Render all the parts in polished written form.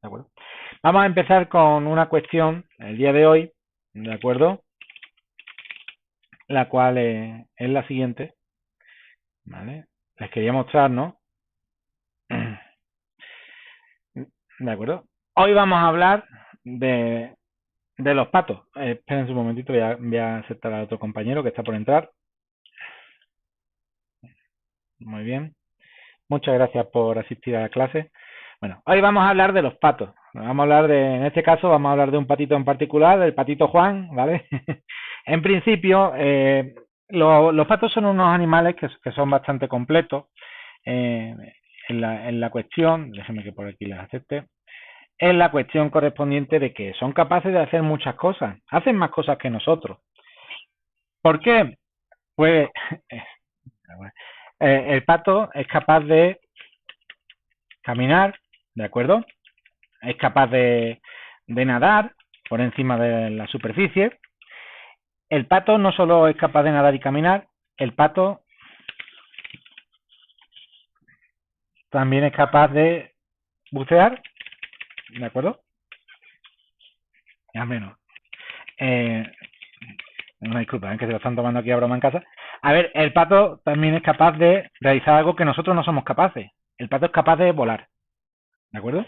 ¿de acuerdo? Vamos a empezar con una cuestión el día de hoy, ¿de acuerdo? La cual es la siguiente, ¿vale? Les quería mostrar, ¿no? ¿De acuerdo? Hoy vamos a hablar de los patos. Esperen un momentito, voy a aceptar a otro compañero que está por entrar. Muy bien. Muchas gracias por asistir a la clase. Bueno, hoy vamos a hablar de los patos. Vamos a hablar en este caso, vamos a hablar de un patito en particular, del patito Juan, ¿vale? En principio, los patos son unos animales que son bastante completos eh, en la cuestión, déjenme que por aquí les acepte, en la cuestión correspondiente de que son capaces de hacer muchas cosas, hacen más cosas que nosotros. ¿Por qué? Pues el pato es capaz de caminar, ¿de acuerdo? Es capaz de nadar por encima de la superficie. El pato no solo es capaz de nadar y caminar, el pato también es capaz de bucear, ¿de acuerdo? Ya menos. No, disculpa, que se lo están tomando aquí a broma en casa. A ver, el pato también es capaz de realizar algo que nosotros no somos capaces. El pato es capaz de volar, ¿de acuerdo?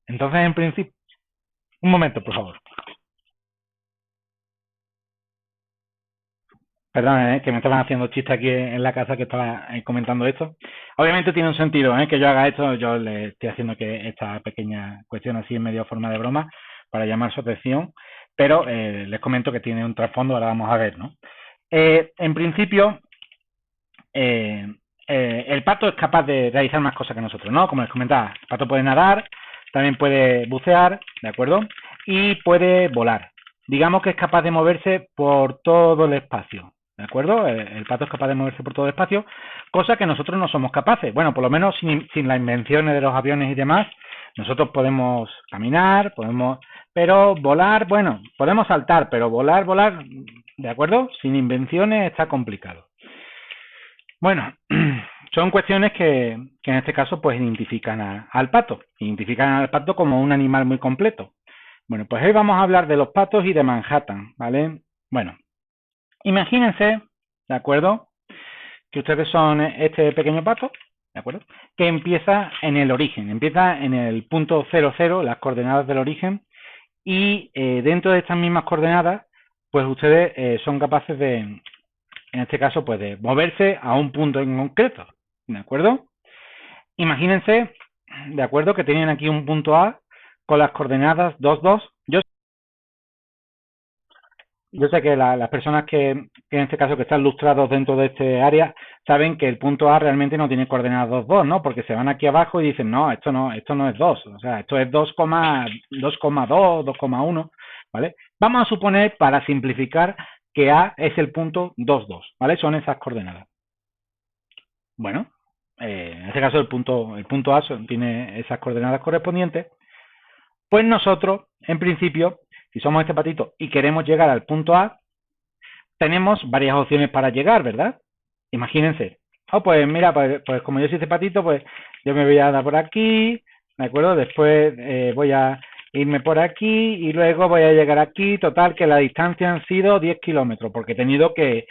Entonces, en principio, un momento, por favor. Perdón, que me estaban haciendo chistes aquí en la casa que estaba comentando esto. Obviamente tiene un sentido que yo haga esto. Yo le estoy haciendo que esta pequeña cuestión así en medio forma de broma para llamar su atención, pero les comento que tiene un trasfondo, ahora vamos a ver, ¿no? En principio, el pato es capaz de realizar más cosas que nosotros, ¿no? Como les comentaba, el pato puede nadar, también puede bucear, ¿de acuerdo? Y puede volar. Digamos que es capaz de moverse por todo el espacio, ¿de acuerdo? El pato es capaz de moverse por todo el espacio, cosa que nosotros no somos capaces. Bueno, por lo menos sin las invenciones de los aviones y demás, nosotros podemos caminar, pero volar, bueno, podemos saltar, pero volar, ¿de acuerdo? Sin invenciones está complicado. Bueno, son cuestiones que en este caso pues identifican al pato. Identifican al pato como un animal muy completo. Bueno, pues hoy vamos a hablar de los patos y de Manhattan, ¿vale? Bueno, imagínense, ¿de acuerdo? Que ustedes son este pequeño pato, ¿de acuerdo? Que empieza en el origen, empieza en el punto 00, las coordenadas del origen, y dentro de estas mismas coordenadas, pues ustedes son capaces de, en este caso, pues de moverse a un punto en concreto, ¿de acuerdo? Imagínense, ¿de acuerdo? Que tienen aquí un punto A con las coordenadas 2, 2. Yo sé que las personas que en este caso que están lustrados dentro de este área saben que el punto A realmente no tiene coordenadas 2, 2, ¿no? Porque se van aquí abajo y dicen, no, esto no es 2, o sea, esto es 2,2, 2,1, ¿vale? Vamos a suponer, para simplificar, que A es el punto 2, 2, ¿vale? Son esas coordenadas. Bueno, en este caso el punto A tiene esas coordenadas correspondientes, pues nosotros, en principio, si somos este patito y queremos llegar al punto A, tenemos varias opciones para llegar, ¿verdad? Imagínense. Oh, pues mira, pues como yo soy este patito, pues yo me voy a dar por aquí, ¿de acuerdo? Después voy a irme por aquí y luego voy a llegar aquí. Total, que la distancia han sido 10 kilómetros, porque he tenido que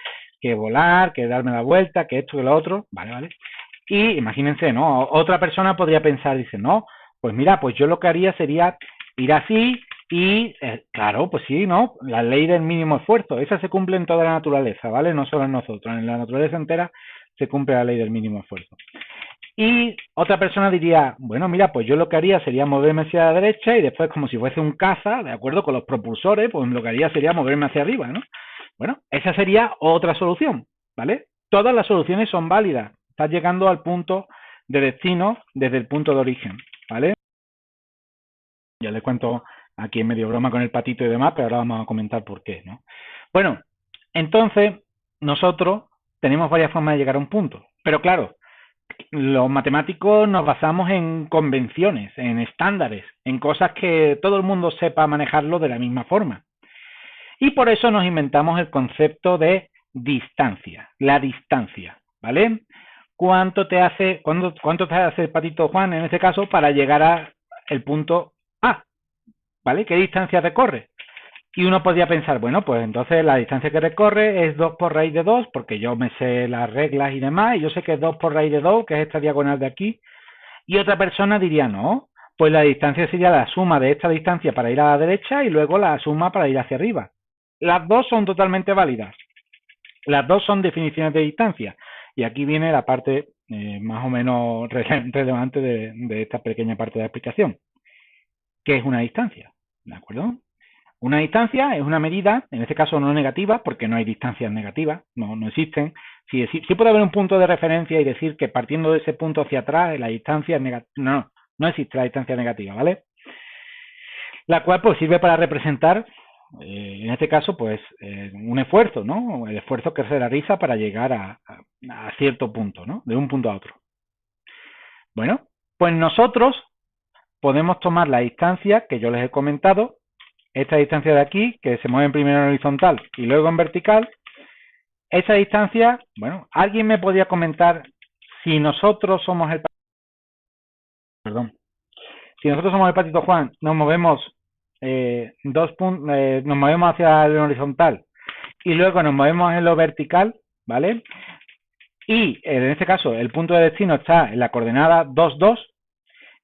volar, que darme la vuelta, que esto, que lo otro, vale, vale. Y imagínense, ¿no? Otra persona podría pensar, dice, no, pues mira, pues yo lo que haría sería ir así y, claro, pues sí, ¿no? La ley del mínimo esfuerzo, esa se cumple en toda la naturaleza, ¿vale? No solo en nosotros, en la naturaleza entera se cumple la ley del mínimo esfuerzo. Y otra persona diría, bueno, mira, pues yo lo que haría sería moverme hacia la derecha y después, como si fuese un caza, ¿de acuerdo? Con los propulsores, pues lo que haría sería moverme hacia arriba, ¿no? Bueno, esa sería otra solución, ¿vale? Todas las soluciones son válidas. Estás llegando al punto de destino desde el punto de origen, ¿vale? Ya les cuento aquí en medio broma con el patito y demás, pero ahora vamos a comentar por qué, ¿no? Bueno, entonces nosotros tenemos varias formas de llegar a un punto, pero claro, los matemáticos nos basamos en convenciones, en estándares, en cosas que todo el mundo sepa manejarlo de la misma forma. Y por eso nos inventamos el concepto de distancia, la distancia, ¿vale? cuánto te hace el patito Juan, en este caso, para llegar a el punto A, ¿vale? ¿Qué distancia recorre? Y uno podría pensar, bueno, pues entonces la distancia que recorre es 2 por raíz de 2, porque yo me sé las reglas y demás, y yo sé que es 2 por raíz de 2, que es esta diagonal de aquí. Y otra persona diría, no, pues la distancia sería la suma de esta distancia para ir a la derecha y luego la suma para ir hacia arriba. Las dos son totalmente válidas. Las dos son definiciones de distancia. Y aquí viene la parte más o menos relevante de esta pequeña parte de la explicación. ¿Qué es una distancia? ¿De acuerdo? Una distancia es una medida, en este caso no negativa, porque no hay distancias negativas, no existen. Sí puede haber un punto de referencia y decir que partiendo de ese punto hacia atrás la distancia es negativa. No existe la distancia negativa, ¿vale? La cual pues sirve para representar, en este caso, pues un esfuerzo, ¿no? El esfuerzo que se realiza para llegar a cierto punto, ¿no? De un punto a otro. Bueno, pues nosotros podemos tomar la distancia que yo les he comentado, esta distancia de aquí, que se mueve primero en horizontal y luego en vertical. Esa distancia, bueno, ¿alguien me podría comentar si nosotros somos el... Perdón. Si nosotros somos el patito Juan, nos movemos nos movemos hacia el horizontal y luego nos movemos en lo vertical, ¿vale? Y en este caso el punto de destino está en la coordenada 2, 2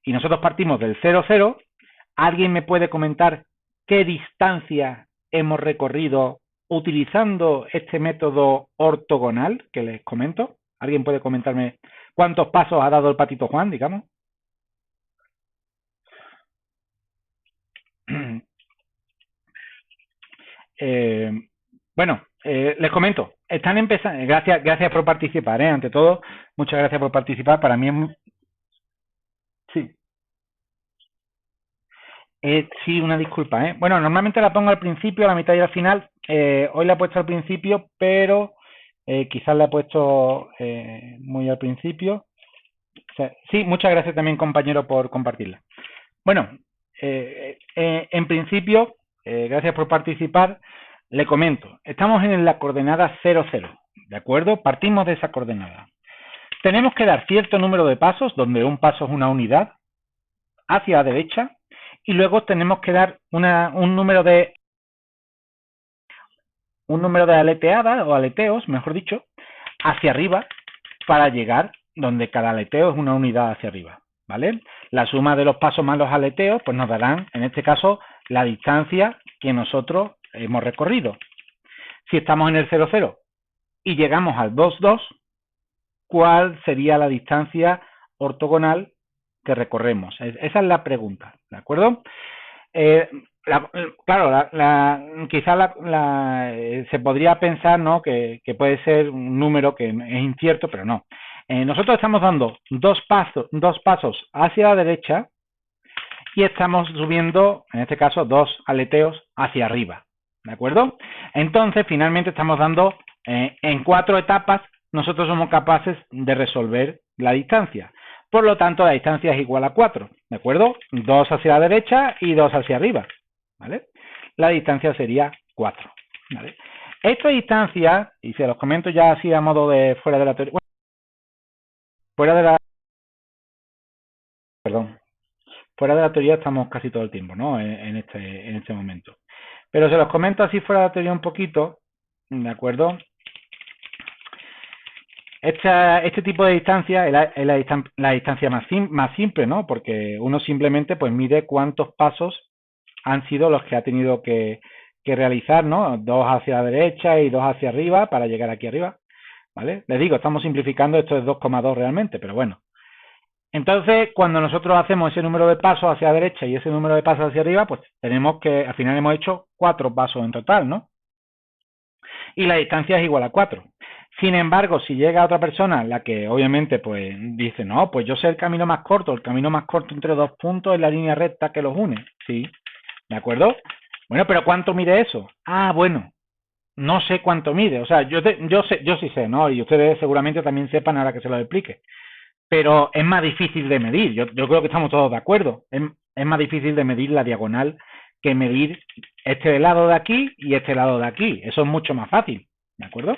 y nosotros partimos del 0, 0. ¿Alguien me puede comentar qué distancia hemos recorrido utilizando este método ortogonal que les comento? ¿Alguien puede comentarme cuántos pasos ha dado el patito Juan, digamos? Bueno, les comento, están empezando, gracias por participar, ante todo, muchas gracias por participar, para mí es muy... Sí. Sí, una disculpa, Bueno, normalmente la pongo al principio, a la mitad y al final, hoy la he puesto al principio, pero quizás la he puesto muy al principio. O sea, sí, muchas gracias también, compañero, por compartirla. Bueno, en principio, gracias por participar. Le comento, estamos en la coordenada 0, 0, ¿de acuerdo? Partimos de esa coordenada. Tenemos que dar cierto número de pasos, donde un paso es una unidad, hacia la derecha, y luego tenemos que dar un número de aleteadas, o aleteos, mejor dicho, hacia arriba, para llegar donde cada aleteo es una unidad hacia arriba, ¿vale? La suma de los pasos más los aleteos, pues nos darán, en este caso, la distancia que nosotros hemos recorrido. Si estamos en el 0, 0 y llegamos al 2, 2, ¿cuál sería la distancia ortogonal que recorremos? Esa es la pregunta, ¿de acuerdo? Claro, quizá se podría pensar, ¿no?, que puede ser un número que es incierto, pero no. Nosotros estamos dando dos pasos hacia la derecha y estamos subiendo, en este caso, 2 aleteos hacia arriba, ¿de acuerdo? Entonces, finalmente estamos dando, en 4 etapas, nosotros somos capaces de resolver la distancia. Por lo tanto, la distancia es igual a 4, ¿de acuerdo? 2 hacia la derecha y 2 hacia arriba, ¿vale? La distancia sería 4, ¿vale? Esta distancia, y se los comento ya así a modo de fuera de la teoría, fuera de la teoría estamos casi todo el tiempo, ¿no? En este momento. Pero se los comento así fuera de la teoría un poquito, ¿de acuerdo? Este tipo de distancia es la distancia más simple, ¿no? Porque uno simplemente pues mide cuántos pasos han sido los que ha tenido que realizar, ¿no? 2 hacia la derecha y 2 hacia arriba para llegar aquí arriba, ¿vale? Les digo, estamos simplificando, esto es 2,2 realmente, pero bueno. Entonces, cuando nosotros hacemos ese número de pasos hacia la derecha y ese número de pasos hacia arriba, pues tenemos que, al final hemos hecho 4 pasos en total, ¿no? Y la distancia es igual a 4. Sin embargo, si llega otra persona, la que obviamente pues dice, no, pues yo sé el camino más corto entre dos puntos es la línea recta que los une, ¿sí? ¿De acuerdo? Bueno, pero ¿cuánto mide eso? Ah, bueno, no sé cuánto mide, o sea, yo sí sé, ¿no? Y ustedes seguramente también sepan ahora que se lo explique. Pero es más difícil de medir, yo creo que estamos todos de acuerdo. Es más difícil de medir la diagonal que medir este lado de aquí y este lado de aquí. Eso es mucho más fácil, ¿de acuerdo?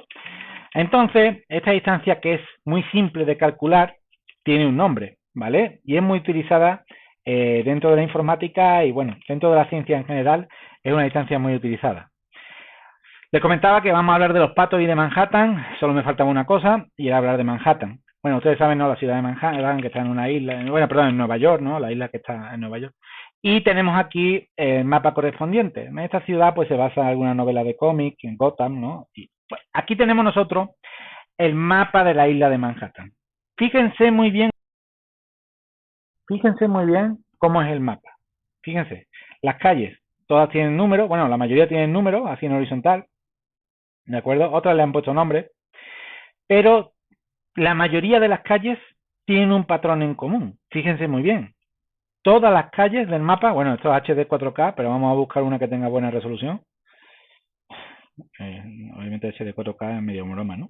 Entonces, esta distancia, que es muy simple de calcular, tiene un nombre, ¿vale? Y es muy utilizada dentro de la informática y, bueno, dentro de la ciencia en general, es una distancia muy utilizada. Les comentaba que vamos a hablar de los patos y de Manhattan, solo me faltaba una cosa, y era hablar de Manhattan. Bueno, ustedes saben, ¿no? La ciudad de Manhattan, que está en una isla, bueno, perdón, en Nueva York, ¿no? La isla que está en Nueva York. Y tenemos aquí el mapa correspondiente. En esta ciudad, pues, se basa en alguna novela de cómic, en Gotham, ¿no? Y, pues, aquí tenemos nosotros el mapa de la isla de Manhattan. Fíjense muy bien cómo es el mapa. Fíjense, las calles, todas tienen números, bueno, la mayoría tienen números, así en horizontal, ¿de acuerdo? Otras le han puesto nombres, pero la mayoría de las calles tienen un patrón en común. Fíjense muy bien. Todas las calles del mapa, bueno, esto es HD 4K, pero vamos a buscar una que tenga buena resolución. Obviamente HD 4K es medio broma, ¿no?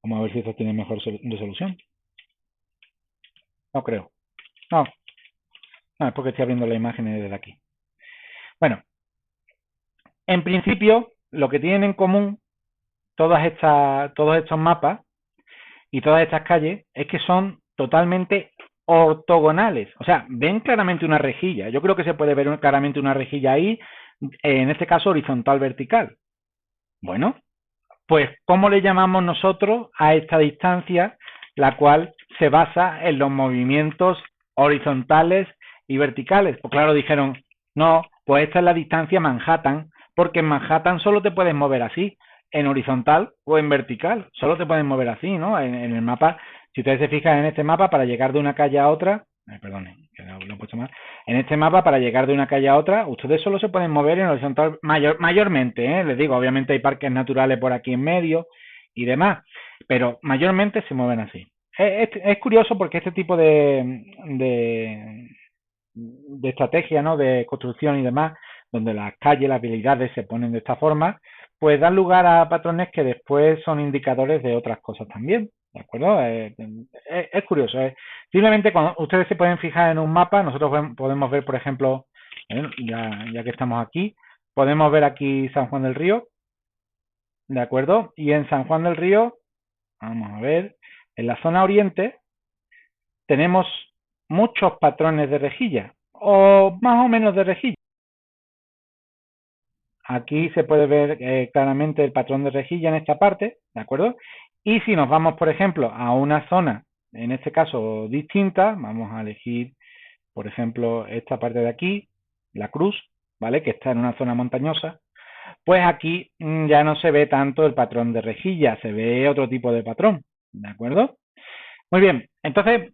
Vamos a ver si esto tiene mejor resolución. No creo. No, no, es porque estoy abriendo las imágenes desde aquí. Bueno, en principio, lo que tienen en común todos estos mapas y todas estas calles es que son totalmente ortogonales. O sea, ven claramente una rejilla. Yo creo que se puede ver claramente una rejilla ahí, en este caso horizontal vertical. Bueno, pues ¿cómo le llamamos nosotros a esta distancia, la cual se basa en los movimientos horizontales y verticales? Pues claro, dijeron, no, pues esta es la distancia Manhattan, porque en Manhattan solo te puedes mover así, en horizontal o en vertical, solo te puedes mover así, ¿no? En el mapa, si ustedes se fijan en este mapa, para llegar de una calle a otra, perdone, que lo he puesto mal, en este mapa, para llegar de una calle a otra, ustedes solo se pueden mover en horizontal mayormente, les digo, obviamente hay parques naturales por aquí en medio y demás, pero mayormente se mueven así. Es curioso porque este tipo de estrategia, ¿no? De construcción y demás, donde las calles, las vialidades se ponen de esta forma, pues dan lugar a patrones que después son indicadores de otras cosas también, ¿de acuerdo? Es curioso. Simplemente cuando ustedes se pueden fijar en un mapa, nosotros podemos ver, por ejemplo, ya que estamos aquí, podemos ver aquí San Juan del Río, ¿de acuerdo? Y en San Juan del Río, vamos a ver, en la zona oriente tenemos muchos patrones de rejilla, o más o menos de rejilla. Aquí se puede ver claramente el patrón de rejilla en esta parte, ¿de acuerdo? Y si nos vamos, por ejemplo, a una zona, en este caso distinta, vamos a elegir, por ejemplo, esta parte de aquí, la cruz, ¿vale? Que está en una zona montañosa, pues aquí ya no se ve tanto el patrón de rejilla, se ve otro tipo de patrón, ¿de acuerdo? Muy bien, entonces,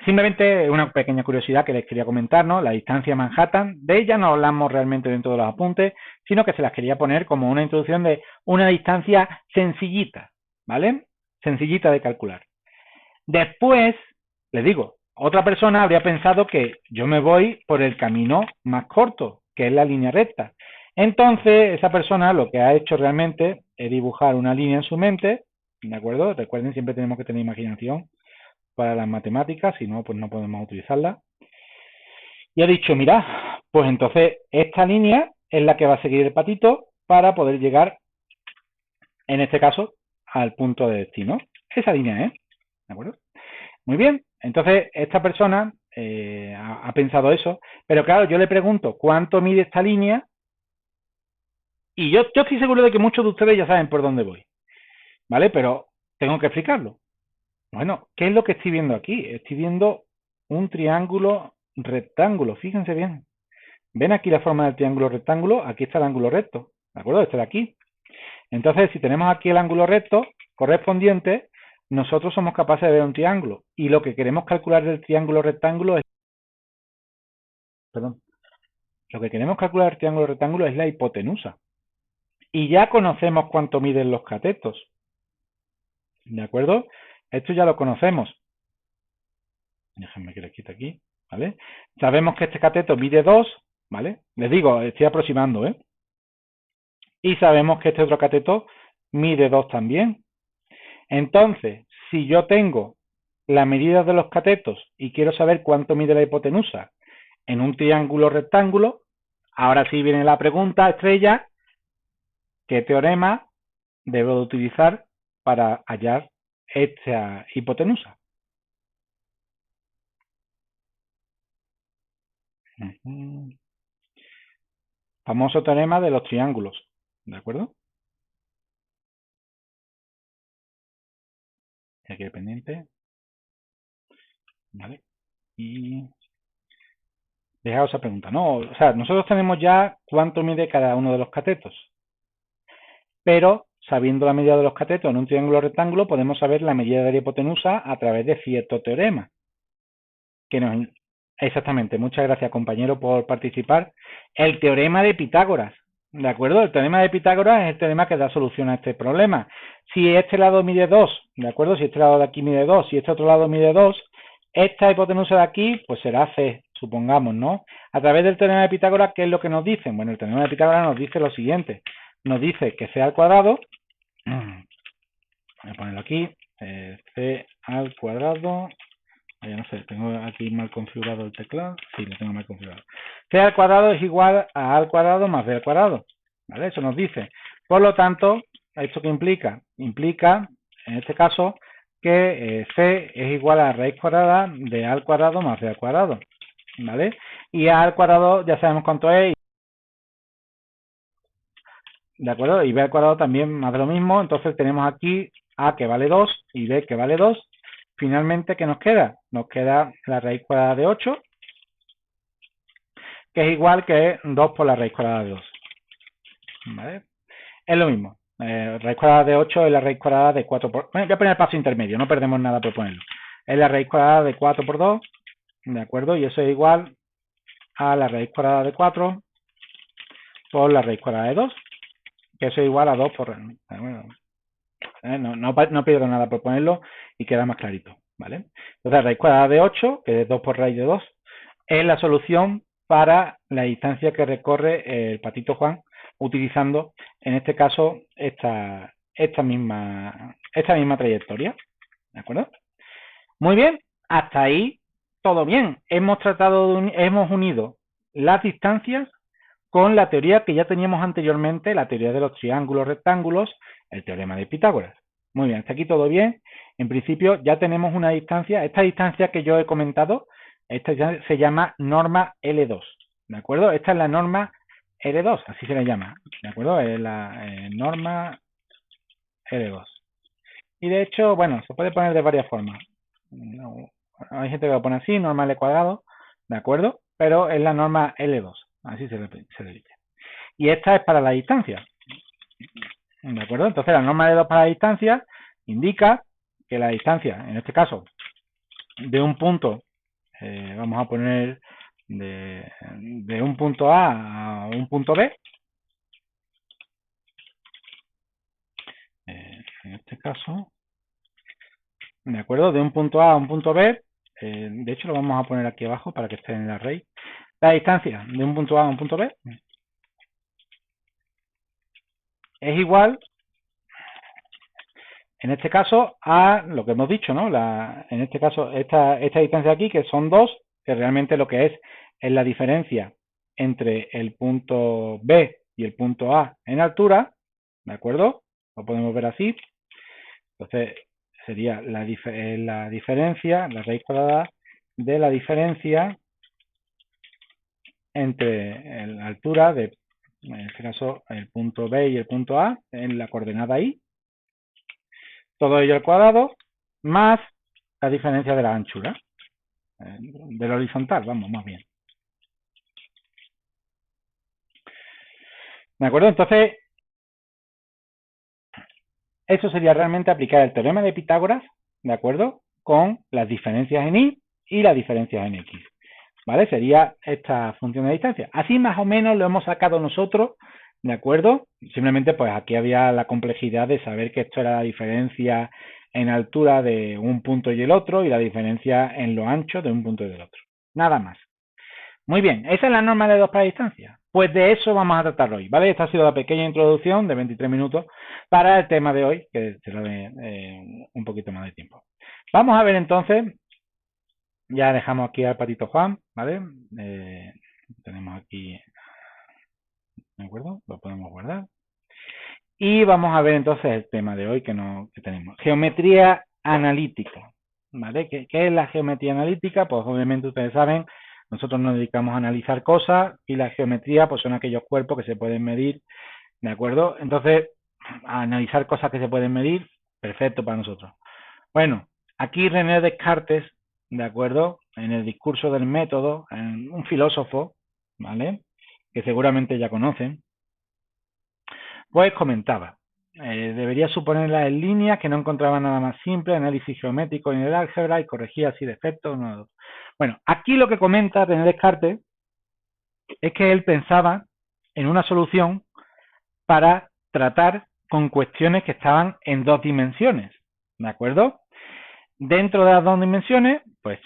simplemente una pequeña curiosidad que les quería comentar, ¿no? La distancia Manhattan, de ella no hablamos realmente dentro de los apuntes, sino que se las quería poner como una introducción de una distancia sencillita, ¿vale? Sencillita de calcular. Después, les digo, otra persona habría pensado que yo me voy por el camino más corto, que es la línea recta. Entonces, esa persona lo que ha hecho realmente es dibujar una línea en su mente, ¿de acuerdo? Recuerden, siempre tenemos que tener imaginación para las matemáticas, si no, pues no podemos utilizarla. Y ha dicho, mira, pues entonces esta línea es la que va a seguir el patito para poder llegar, en este caso, al punto de destino. Esa línea, ¿eh? ¿De acuerdo? Muy bien, entonces esta persona ha pensado eso, pero claro, yo le pregunto, ¿cuánto mide esta línea? Y yo estoy seguro de que muchos de ustedes ya saben por dónde voy, ¿vale? Pero tengo que explicarlo. Bueno, ¿qué es lo que estoy viendo aquí? Estoy viendo un triángulo rectángulo, fíjense bien. ¿Ven aquí la forma del triángulo rectángulo? Aquí está el ángulo recto, ¿de acuerdo? Este de aquí. Entonces, si tenemos aquí el ángulo recto correspondiente, nosotros somos capaces de ver un triángulo. Y lo que queremos calcular del triángulo rectángulo es... Perdón. Lo que queremos calcular del triángulo rectángulo es la hipotenusa. Y ya conocemos cuánto miden los catetos. ¿De acuerdo? Esto ya lo conocemos. Déjenme que le quite aquí, ¿vale? Sabemos que este cateto mide 2, ¿vale? Les digo, estoy aproximando, ¿eh? Y sabemos que este otro cateto mide 2 también. Entonces, si yo tengo la medida de los catetos y quiero saber cuánto mide la hipotenusa en un triángulo rectángulo, ahora sí viene la pregunta estrella, ¿qué teorema debo de utilizar para hallar esta hipotenusa. Famoso teorema de los triángulos, ¿de acuerdo? Aquí pendiente. ¿Vale? Y dejaos esa pregunta, ¿no? O sea, nosotros tenemos ya cuánto mide cada uno de los catetos, pero sabiendo la medida de los catetos en un triángulo rectángulo, podemos saber la medida de la hipotenusa a través de cierto teorema. Exactamente, muchas gracias compañero por participar. El teorema de Pitágoras, ¿de acuerdo? El teorema de Pitágoras es el teorema que da solución a este problema. Si este lado mide 2, ¿de acuerdo? Si este lado de aquí mide 2, si este otro lado mide 2, esta hipotenusa de aquí, pues será C, supongamos, ¿no? A través del teorema de Pitágoras, ¿qué es lo que nos dicen? Bueno, el teorema de Pitágoras nos dice lo siguiente. Nos dice que C al cuadrado, voy a ponerlo aquí, C al cuadrado, ya no sé, tengo aquí mal configurado el teclado. Sí, lo tengo mal configurado. C al cuadrado es igual a al cuadrado más b al cuadrado. ¿Vale? Eso nos dice. Por lo tanto, ¿esto qué implica? Implica, en este caso, que C es igual a la raíz cuadrada de a al cuadrado más b al cuadrado. ¿Vale? Y a al cuadrado ya sabemos cuánto es. ¿De acuerdo? Y b al cuadrado también más de lo mismo. Entonces tenemos aquí a que vale 2 y b que vale 2. Finalmente, ¿qué nos queda? Nos queda la raíz cuadrada de 8, que es igual que 2 por la raíz cuadrada de 2. ¿Vale? Es lo mismo. Raíz cuadrada de 8 es la raíz cuadrada de 4 por... Bueno, voy a poner el paso intermedio, no perdemos nada por ponerlo. Es la raíz cuadrada de 4 por 2, ¿de acuerdo? Y eso es igual a la raíz cuadrada de 4 por la raíz cuadrada de 2, que eso es igual a 2 por... Bueno, no pierdo nada por ponerlo y queda más clarito, ¿vale? Entonces, la raíz cuadrada de 8, que es 2 por raíz de 2, es la solución para la distancia que recorre el patito Juan, utilizando, en este caso, esta misma trayectoria, ¿de acuerdo? Muy bien, hasta ahí todo bien. Hemos unido las distancias con la teoría que ya teníamos anteriormente, la teoría de los triángulos rectángulos, el teorema de Pitágoras. Muy bien, hasta aquí todo bien. En principio ya tenemos una distancia. Esta distancia que yo he comentado, esta ya se llama norma L2, ¿de acuerdo? Esta es la norma L2, así se le llama, ¿de acuerdo? Es la norma L2. Y de hecho, bueno, se puede poner de varias formas. No, hay gente que lo pone así, norma L cuadrado, ¿de acuerdo? Pero es la norma L2, así se le dice. Y esta es para la distancia, ¿de acuerdo? Entonces la norma L2 para la distancia indica que la distancia, en este caso, de un punto, vamos a poner de un punto A a un punto B, en este caso, ¿de acuerdo? De un punto A a un punto B, de hecho lo vamos a poner aquí abajo para que esté en la raíz. La distancia de un punto A a un punto B es igual, en este caso, a lo que hemos dicho, ¿no? En este caso, esta distancia aquí, que son 2, que realmente lo que es la diferencia entre el punto B y el punto A en altura, ¿de acuerdo? Lo podemos ver así. Entonces, sería la diferencia, la raíz cuadrada de la diferencia entre la altura de, en este caso, el punto B y el punto A en la coordenada Y. Todo ello al cuadrado más la diferencia de la anchura, de la horizontal, vamos, más bien. ¿De acuerdo? Entonces, eso sería realmente aplicar el teorema de Pitágoras, ¿de acuerdo? Con las diferencias en Y y las diferencias en X. ¿Vale? Sería esta función de distancia. Así más o menos lo hemos sacado nosotros, ¿de acuerdo? Simplemente pues aquí había la complejidad de saber que esto era la diferencia en altura de un punto y el otro y la diferencia en lo ancho de un punto y del otro. Nada más. Muy bien, esa es la norma de 2 para distancia. Pues de eso vamos a tratar hoy, ¿vale? Esta ha sido la pequeña introducción de 23 minutos para el tema de hoy, que será de un poquito más de tiempo. Vamos a ver entonces, ya dejamos aquí al patito Juan, ¿vale? Tenemos aquí, ¿de acuerdo? Lo podemos guardar. Y vamos a ver entonces el tema de hoy que tenemos. Geometría analítica, ¿vale? ¿Qué es la geometría analítica? Pues obviamente ustedes saben, nosotros nos dedicamos a analizar cosas y la geometría pues son aquellos cuerpos que se pueden medir, ¿de acuerdo? Entonces, a analizar cosas que se pueden medir, perfecto para nosotros. Bueno, aquí René Descartes, ¿de acuerdo? En el discurso del método, un filósofo, ¿vale? Que seguramente ya conocen, pues comentaba, debería suponerla en línea, que no encontraba nada más simple, análisis geométrico en el álgebra y corregía así defectos. No. Bueno, aquí lo que comenta René Descartes es que él pensaba en una solución para tratar con cuestiones que estaban en dos dimensiones, ¿de acuerdo? Dentro de las dos dimensiones, pues,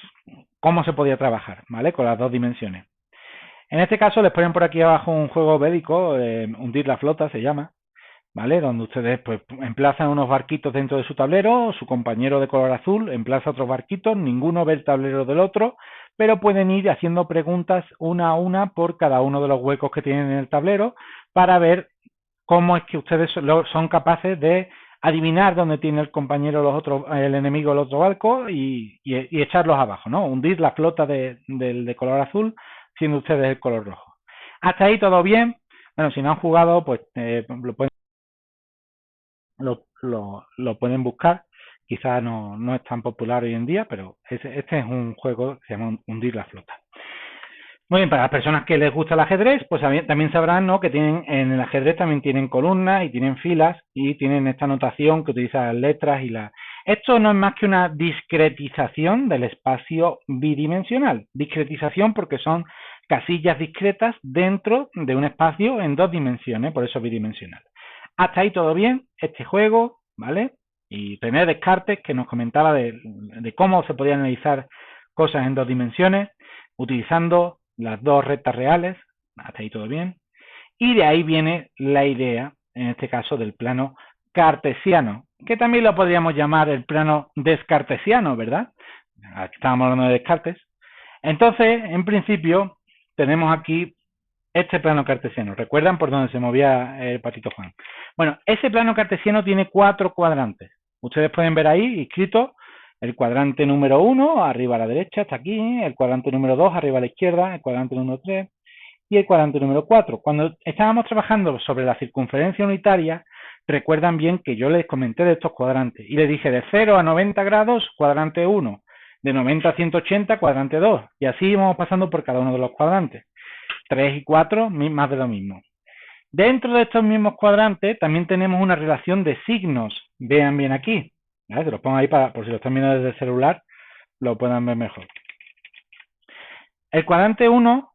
¿cómo se podía trabajar, ¿vale? Con las dos dimensiones. En este caso les ponen por aquí abajo un juego bélico, hundir la flota se llama, ¿vale? Donde ustedes pues emplazan unos barquitos dentro de su tablero, su compañero de color azul emplaza otros barquitos, ninguno ve el tablero del otro, pero pueden ir haciendo preguntas una a una por cada uno de los huecos que tienen en el tablero para ver cómo es que ustedes son capaces de adivinar dónde tiene el compañero el enemigo el otro barco y echarlos abajo, ¿no? Hundir la flota de color azul siendo ustedes el color rojo. Hasta ahí todo bien. Bueno, si no han jugado, pues lo pueden buscar. Quizás no es tan popular hoy en día, pero este es un juego que se llama Hundir la flota. Muy bien, para las personas que les gusta el ajedrez, pues también sabrán, ¿no?, que en el ajedrez también tienen columnas y tienen filas y tienen esta notación que utiliza las letras y la... Esto no es más que una discretización del espacio bidimensional. Discretización porque son casillas discretas dentro de un espacio en dos dimensiones, por eso bidimensional. Hasta ahí todo bien, este juego, ¿vale? Y René Descartes, que nos comentaba de cómo se podían analizar cosas en dos dimensiones, utilizando las dos rectas reales, hasta ahí todo bien, y de ahí viene la idea, en este caso, del plano cartesiano, que también lo podríamos llamar el plano descartesiano, ¿verdad? Aquí estábamos hablando de Descartes. Entonces, en principio, tenemos aquí este plano cartesiano. ¿Recuerdan por dónde se movía el patito Juan? Bueno, ese plano cartesiano tiene 4 cuadrantes. Ustedes pueden ver ahí inscrito el cuadrante número 1, arriba a la derecha, está aquí, el cuadrante número 2, arriba a la izquierda, el cuadrante número 3 y el cuadrante número 4. Cuando estábamos trabajando sobre la circunferencia unitaria, recuerdan bien que yo les comenté de estos cuadrantes y les dije de 0 a 90 grados, cuadrante 1, de 90 a 180, cuadrante 2, y así vamos pasando por cada uno de los cuadrantes. 3 y 4, más de lo mismo. Dentro de estos mismos cuadrantes también tenemos una relación de signos. Vean bien aquí. ¿Vale? Se los pongo ahí por si lo están viendo desde el celular, lo puedan ver mejor. El cuadrante 1,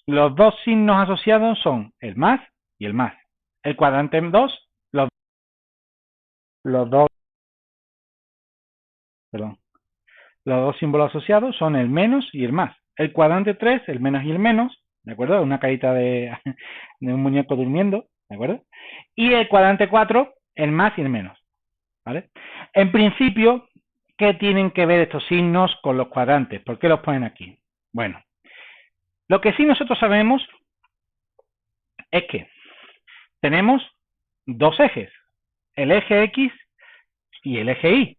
los dos signos asociados son el más y el más. El cuadrante 2, los dos símbolos asociados son el menos y el más. El cuadrante 3, el menos y el menos, ¿de acuerdo? Una carita de un muñeco durmiendo, ¿de acuerdo? Y el cuadrante 4, el más y el menos, ¿vale? En principio, ¿qué tienen que ver estos signos con los cuadrantes? ¿Por qué los ponen aquí? Bueno, lo que sí nosotros sabemos es que tenemos dos ejes, el eje X y el eje Y.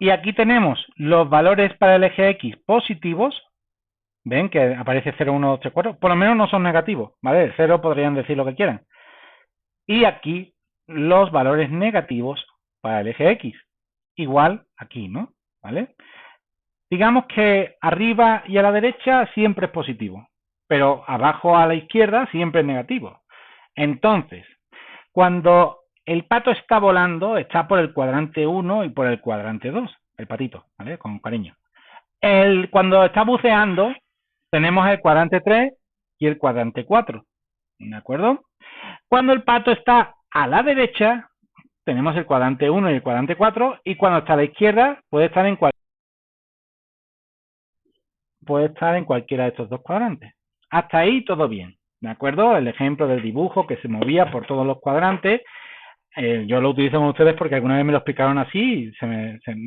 Y aquí tenemos los valores para el eje X positivos. Ven que aparece 0, 1, 2, 3, 4. Por lo menos no son negativos, ¿vale? El 0 podrían decir lo que quieran. Y aquí los valores negativos para el eje X. Igual aquí, ¿no? ¿Vale? Digamos que arriba y a la derecha siempre es positivo, pero abajo a la izquierda siempre es negativo. Entonces, cuando el pato está volando, está por el cuadrante 1 y por el cuadrante 2, el patito, ¿vale? Con cariño. Cuando está buceando, tenemos el cuadrante 3 y el cuadrante 4, ¿de acuerdo? Cuando el pato está a la derecha, tenemos el cuadrante 1 y el cuadrante 4, y cuando está a la izquierda, puede estar en cualquiera de estos dos cuadrantes. Hasta ahí todo bien, ¿de acuerdo? El ejemplo del dibujo que se movía por todos los cuadrantes, yo lo utilizo con ustedes porque alguna vez me lo explicaron así y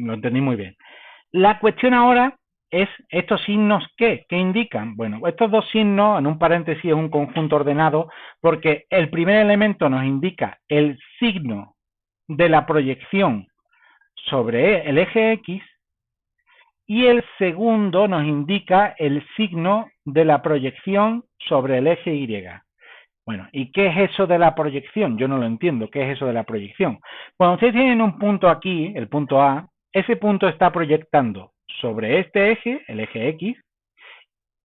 lo entendí muy bien. La cuestión ahora es estos signos ¿qué indican? Bueno, estos dos signos, en un paréntesis, es un conjunto ordenado, porque el primer elemento nos indica el signo de la proyección sobre el eje X y el segundo nos indica el signo de la proyección sobre el eje Y. Bueno, ¿y qué es eso de la proyección? Yo no lo entiendo. ¿Qué es eso de la proyección? Cuando ustedes tienen un punto aquí, el punto A, ese punto está proyectando sobre este eje, el eje X,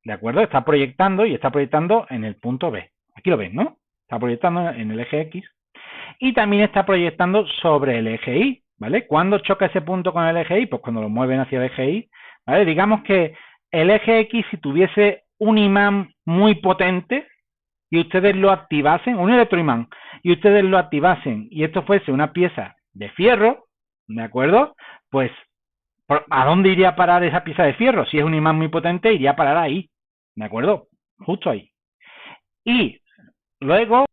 ¿de acuerdo? Está proyectando y está proyectando en el punto B. Aquí lo ven, ¿no? Está proyectando en el eje X y también está proyectando sobre el eje Y, ¿vale? ¿Cuándo choca ese punto con el eje Y? Pues cuando lo mueven hacia el eje Y, ¿vale? Digamos que el eje X, si tuviese un imán muy potente y ustedes lo activasen, un electroimán, y ustedes lo activasen y esto fuese una pieza de fierro, ¿de acuerdo? Pues, ¿a dónde iría a parar esa pieza de fierro? Si es un imán muy potente, iría a parar ahí, ¿de acuerdo? Justo ahí. Y luego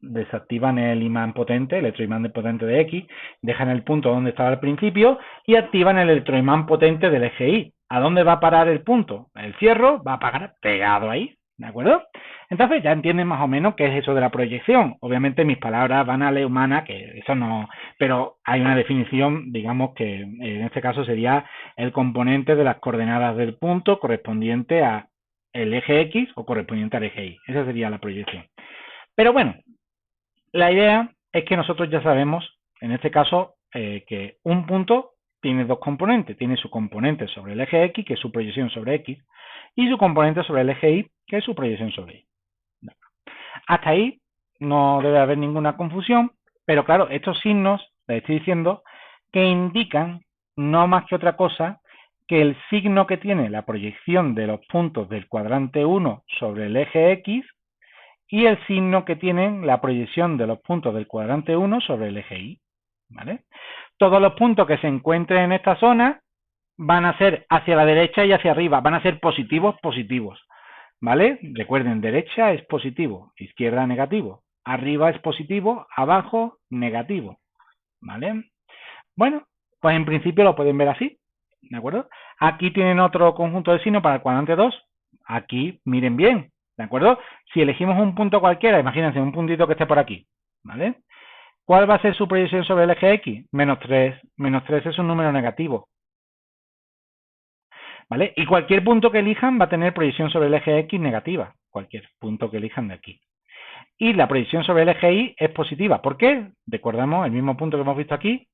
desactivan el imán potente, el electroimán potente de X, dejan el punto donde estaba al principio y activan el electroimán potente del eje Y. ¿A dónde va a parar el punto? El fierro va a parar pegado ahí, ¿de acuerdo? Entonces ya entienden más o menos qué es eso de la proyección. Obviamente mis palabras van a la humana, que eso no, pero hay una definición, digamos que en este caso sería el componente de las coordenadas del punto correspondiente a el eje X o correspondiente al eje Y. Esa sería la proyección. Pero bueno, la idea es que nosotros ya sabemos, en este caso, que un punto tiene dos componentes. Tiene su componente sobre el eje X, que es su proyección sobre X, y su componente sobre el eje Y, que es su proyección sobre Y. Hasta ahí no debe haber ninguna confusión, pero claro, estos signos, les estoy diciendo, que indican no más que otra cosa que el signo que tiene la proyección de los puntos del cuadrante 1 sobre el eje X y el signo que tienen la proyección de los puntos del cuadrante 1 sobre el eje Y, ¿vale? Todos los puntos que se encuentren en esta zona van a ser hacia la derecha y hacia arriba, van a ser positivos, ¿vale? Recuerden, derecha es positivo, izquierda negativo, arriba es positivo, abajo negativo, ¿vale? Bueno, pues en principio lo pueden ver así, ¿de acuerdo? Aquí tienen otro conjunto de signos para el cuadrante 2, aquí miren bien, ¿de acuerdo? Si elegimos un punto cualquiera, imagínense un puntito que esté por aquí, ¿vale? ¿Cuál va a ser su proyección sobre el eje X? Menos 3. Menos 3 es un número negativo, ¿vale? Y cualquier punto que elijan va a tener proyección sobre el eje X negativa, cualquier punto que elijan de aquí. Y la proyección sobre el eje Y es positiva. ¿Por qué? Recordamos el mismo punto que hemos visto aquí.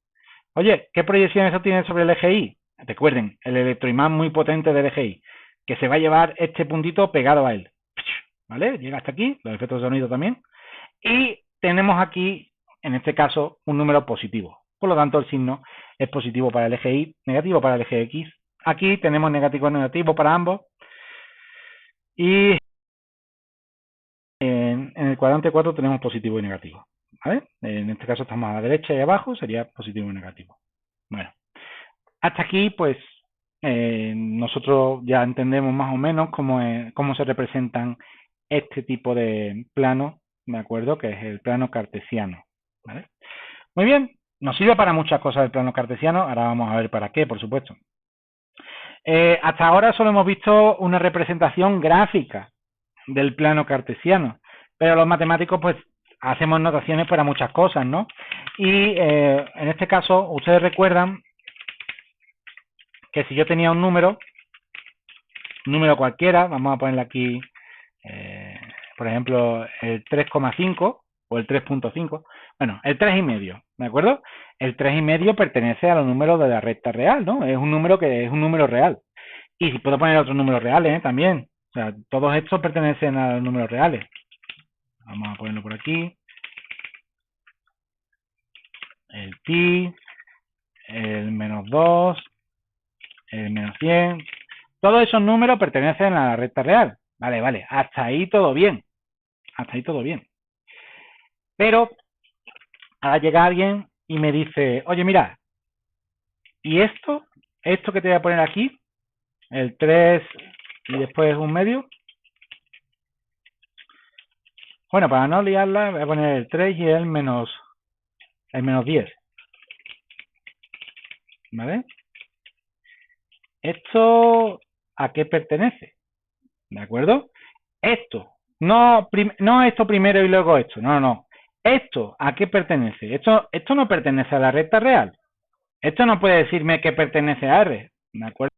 Oye, ¿qué proyección eso tiene sobre el eje Y? Recuerden, el electroimán muy potente del eje Y, que se va a llevar este puntito pegado a él. ¿Vale? Llega hasta aquí, los efectos de sonido también. Y tenemos aquí, en este caso, un número positivo. Por lo tanto, el signo es positivo para el eje Y, negativo para el eje X. Aquí tenemos negativo y negativo para ambos. Y en el cuadrante 4 tenemos positivo y negativo, ¿vale? En este caso estamos a la derecha y abajo, sería positivo y negativo. Bueno, hasta aquí pues nosotros ya entendemos más o menos cómo se representan este tipo de planos, ¿de acuerdo? Que es el plano cartesiano, ¿vale? Muy bien, nos sirve para muchas cosas el plano cartesiano, ahora vamos a ver para qué, por supuesto. Hasta ahora solo hemos visto una representación gráfica del plano cartesiano, pero los matemáticos pues hacemos notaciones para muchas cosas, ¿no? Y en este caso, ustedes recuerdan que si yo tenía un número cualquiera, vamos a ponerle aquí, por ejemplo, el 3,5 o el 3,5, bueno, el 3,5, ¿de acuerdo? El 3,5 pertenece a los números de la recta real, ¿no? Es un número que es un número real. Y si puedo poner otros números reales, también. O sea, todos estos pertenecen a los números reales. Vamos a ponerlo por aquí. El pi, el menos 2, el menos 100. Todos esos números pertenecen a la recta real. Vale, hasta ahí todo bien. Hasta ahí todo bien. Pero ahora llega alguien y me dice, oye, mira, ¿y esto? Esto que te voy a poner aquí, el 3 y después un medio. Bueno, para no liarla, voy a poner el 3 y el menos 10. ¿Vale? ¿esto a qué pertenece? ¿De acuerdo? Esto, no esto primero y luego esto, no. ¿Esto a qué pertenece? Esto no pertenece a la recta real. Esto no puede decirme que pertenece a R, ¿de acuerdo?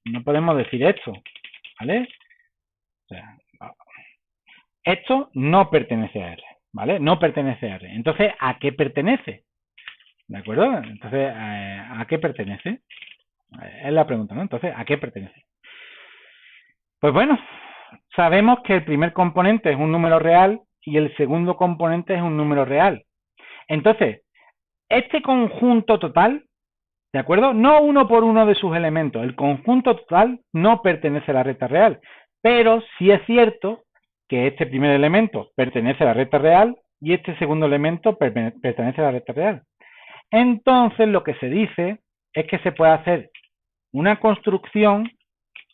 No podemos decir esto, ¿vale? O sea, esto no pertenece a R, ¿vale? No pertenece a R. Entonces, ¿a qué pertenece? ¿De acuerdo? Entonces, ¿a qué pertenece? Es la pregunta, ¿no? Entonces, ¿a qué pertenece? Pues bueno, sabemos que el primer componente es un número real y el segundo componente es un número real. Entonces, este conjunto total, ¿de acuerdo? No uno por uno de sus elementos, el conjunto total no pertenece a la recta real, pero sí es cierto que este primer elemento pertenece a la recta real y este segundo elemento pertenece a la recta real. Entonces, lo que se dice es que se puede hacer una construcción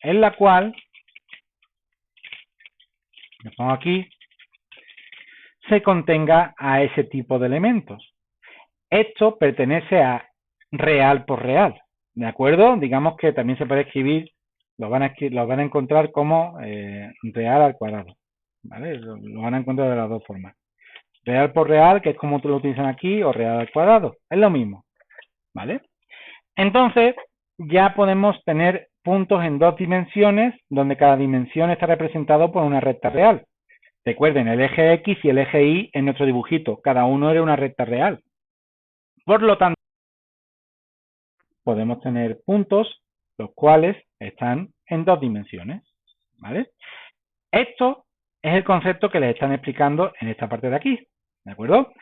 en la cual, lo pongo aquí, se contenga a ese tipo de elementos. Esto pertenece a real por real, ¿de acuerdo? Digamos que también se puede escribir, lo van a encontrar como real al cuadrado, ¿vale? Lo van a encontrar de las dos formas. Real por real, que es como lo utilizan aquí, o real al cuadrado, es lo mismo, ¿vale? Entonces, ya podemos tener puntos en dos dimensiones, donde cada dimensión está representado por una recta real. Recuerden, el eje X y el eje Y en nuestro dibujito, cada uno era una recta real. Por lo tanto, podemos tener puntos los cuales están en dos dimensiones, ¿vale? Esto es el concepto que les están explicando en esta parte de aquí, ¿de acuerdo?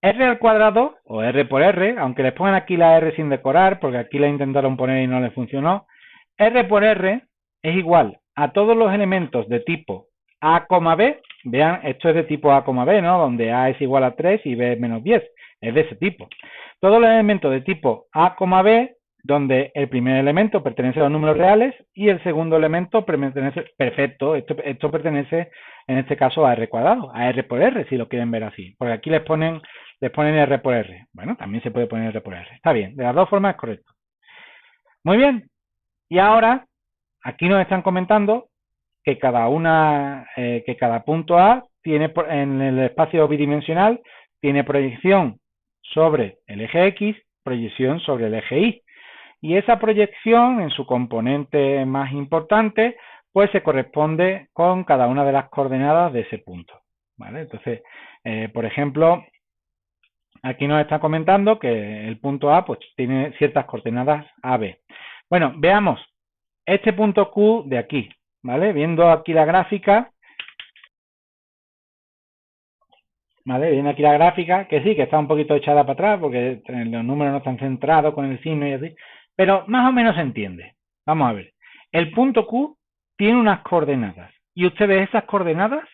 R al cuadrado, o R por R, aunque les pongan aquí la R sin decorar, porque aquí la intentaron poner y no les funcionó, R por R es igual a todos los elementos de tipo A, B, vean, esto es de tipo A, B, ¿no? Donde A es igual a 3 y B es menos 10, es de ese tipo. Todos los elementos de tipo A, B, donde el primer elemento pertenece a los números reales y el segundo elemento pertenece, perfecto, esto pertenece en este caso a R cuadrado, a R por R, si lo quieren ver así, porque aquí les ponen R por R. Bueno, también se puede poner R por R. Está bien, de las dos formas es correcto. Muy bien, y ahora aquí nos están comentando que cada punto A tiene en el espacio bidimensional tiene proyección sobre el eje X, proyección sobre el eje Y. Y esa proyección en su componente más importante, pues se corresponde con cada una de las coordenadas de ese punto, ¿vale? Entonces, por ejemplo, aquí nos está comentando que el punto A pues tiene ciertas coordenadas AB. Bueno, veamos este punto Q de aquí, ¿vale? Viendo aquí la gráfica, ¿vale? Viendo aquí la gráfica, que sí, que está un poquito echada para atrás porque los números no están centrados con el signo y así, pero más o menos se entiende. Vamos a ver. El punto Q tiene unas coordenadas y ustedes esas coordenadas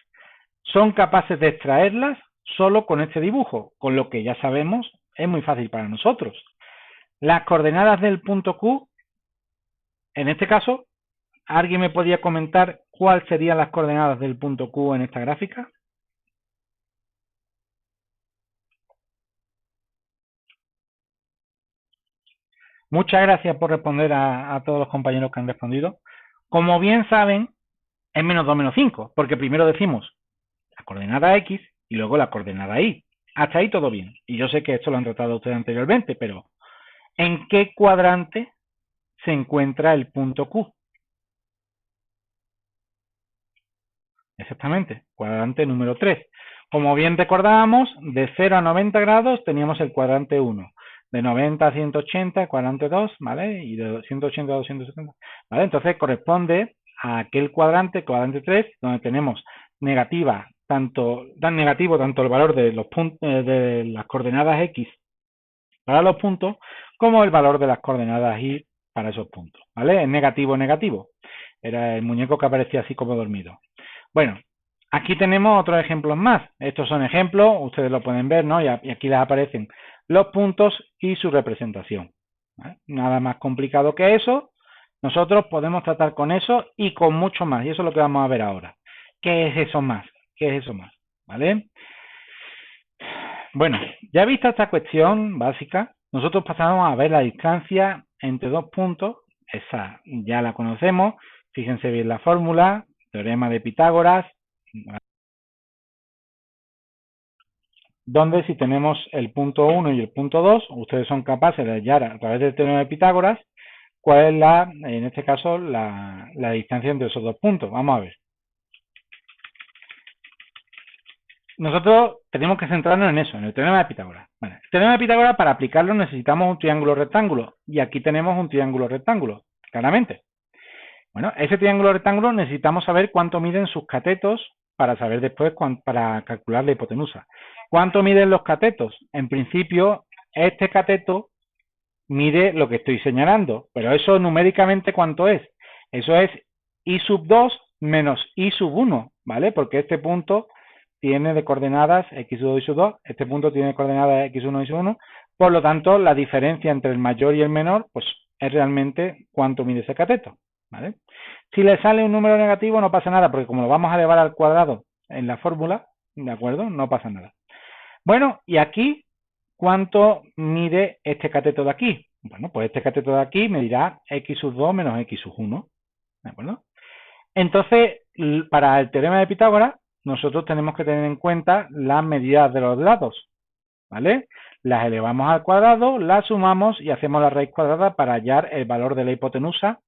son capaces de extraerlas solo con este dibujo, con lo que ya sabemos es muy fácil para nosotros. Las coordenadas del punto Q, en este caso, ¿alguien me podría comentar cuáles serían las coordenadas del punto Q en esta gráfica? Muchas gracias por responder a todos los compañeros que han respondido. Como bien saben, es menos 2 menos 5, porque primero decimos la coordenada X y luego la coordenada Y. Hasta ahí todo bien. Y yo sé que esto lo han tratado ustedes anteriormente, pero ¿en qué cuadrante se encuentra el punto Q? Exactamente, cuadrante número 3. Como bien recordábamos, de 0 a 90 grados teníamos el cuadrante 1. De 90 a 180, cuadrante 2, ¿vale? Y de 180 a 270, ¿vale? Entonces corresponde a aquel cuadrante 3, donde tenemos negativa, tan negativo tanto el valor de los puntos de las coordenadas X para los puntos, como el valor de las coordenadas Y para esos puntos, ¿vale? Es negativo, negativo. Era el muñeco que aparecía así como dormido. Bueno, aquí tenemos otros ejemplos más. Estos son ejemplos, ustedes lo pueden ver, ¿no? Y aquí les aparecen los puntos y su representación, ¿vale? Nada más complicado que eso. Nosotros podemos tratar con eso y con mucho más. Y eso es lo que vamos a ver ahora. ¿Qué es eso más? ¿Qué es eso más? ¿Vale? Bueno, ya vista esta cuestión básica, nosotros pasamos a ver la distancia entre dos puntos, esa ya la conocemos, fíjense bien la fórmula, teorema de Pitágoras, donde si tenemos el punto 1 y el punto 2, ustedes son capaces de hallar a través del teorema de Pitágoras cuál es en este caso, la distancia entre esos dos puntos. Vamos a ver. Nosotros tenemos que centrarnos en eso, en el teorema de Pitágoras. Bueno, el teorema de Pitágoras, para aplicarlo necesitamos un triángulo rectángulo, y aquí tenemos un triángulo rectángulo, claramente. Bueno, ese triángulo rectángulo necesitamos saber cuánto miden sus catetos para saber después, para calcular la hipotenusa. ¿Cuánto miden los catetos? En principio, este cateto mide lo que estoy señalando, pero eso numéricamente, ¿cuánto es? Eso es I sub 2 menos I sub 1, ¿vale? Porque este punto tiene de coordenadas x sub 2 y sub 2, este punto tiene de coordenadas x1 y sub 1, por lo tanto, la diferencia entre el mayor y el menor, pues es realmente cuánto mide ese cateto, ¿vale? Si le sale un número negativo no pasa nada, porque como lo vamos a elevar al cuadrado en la fórmula, ¿de acuerdo? No pasa nada. Bueno, y aquí, ¿cuánto mide este cateto de aquí? Bueno, pues este cateto de aquí medirá x sub 2 menos x sub 1, ¿de acuerdo? Entonces, para el teorema de Pitágoras, nosotros tenemos que tener en cuenta las medidas de los lados, ¿vale? Las elevamos al cuadrado, las sumamos y hacemos la raíz cuadrada para hallar el valor de la hipotenusa,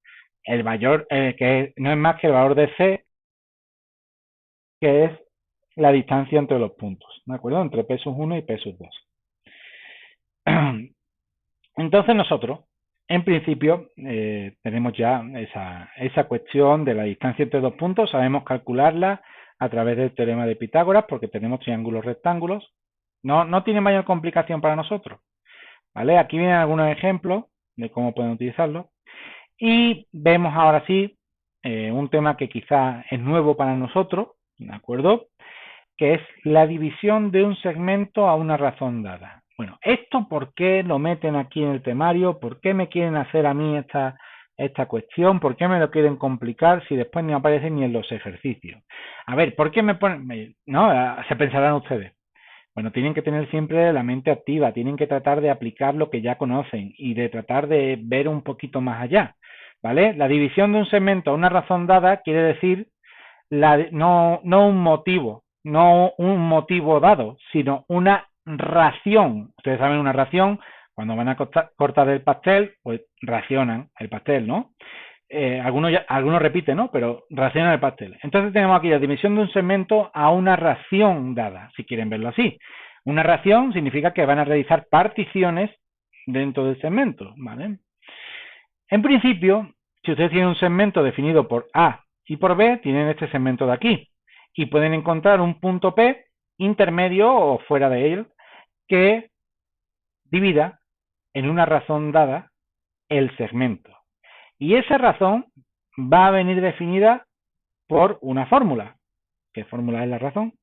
el mayor, que no es más que el valor de C, que es la distancia entre los puntos, ¿de acuerdo? Entre P sub 1 y P sub 2. Entonces nosotros, en principio, tenemos ya esa cuestión de la distancia entre dos puntos, sabemos calcularla a través del teorema de Pitágoras porque tenemos triángulos rectángulos. No tiene mayor complicación para nosotros, ¿vale? Aquí vienen algunos ejemplos de cómo pueden utilizarlo. Y vemos ahora sí un tema que quizás es nuevo para nosotros, ¿de acuerdo? Que es la división de un segmento a una razón dada. Bueno, ¿esto por qué lo meten aquí en el temario? ¿Por qué me quieren hacer a mí esta cuestión? ¿Por qué me lo quieren complicar si después no aparece ni en los ejercicios? A ver, ¿por qué me ponen...? No, se pensarán ustedes. Bueno, tienen que tener siempre la mente activa, tienen que tratar de aplicar lo que ya conocen y de tratar de ver un poquito más allá, ¿vale? La división de un segmento a una razón dada quiere decir no un motivo, no un motivo dado, sino una ración. Ustedes saben una ración, cuando van a cortar el pastel, pues racionan el pastel, ¿no? Algunos repiten, ¿no? Pero racionan el pastel. Entonces tenemos aquí la división de un segmento a una ración dada, si quieren verlo así. Una ración significa que van a realizar particiones dentro del segmento, ¿vale? En principio, si ustedes tienen un segmento definido por A y por B, tienen este segmento de aquí. Y pueden encontrar un punto P intermedio o fuera de él que divida en una razón dada el segmento. Y esa razón va a venir definida por una fórmula. ¿Qué fórmula es la razón?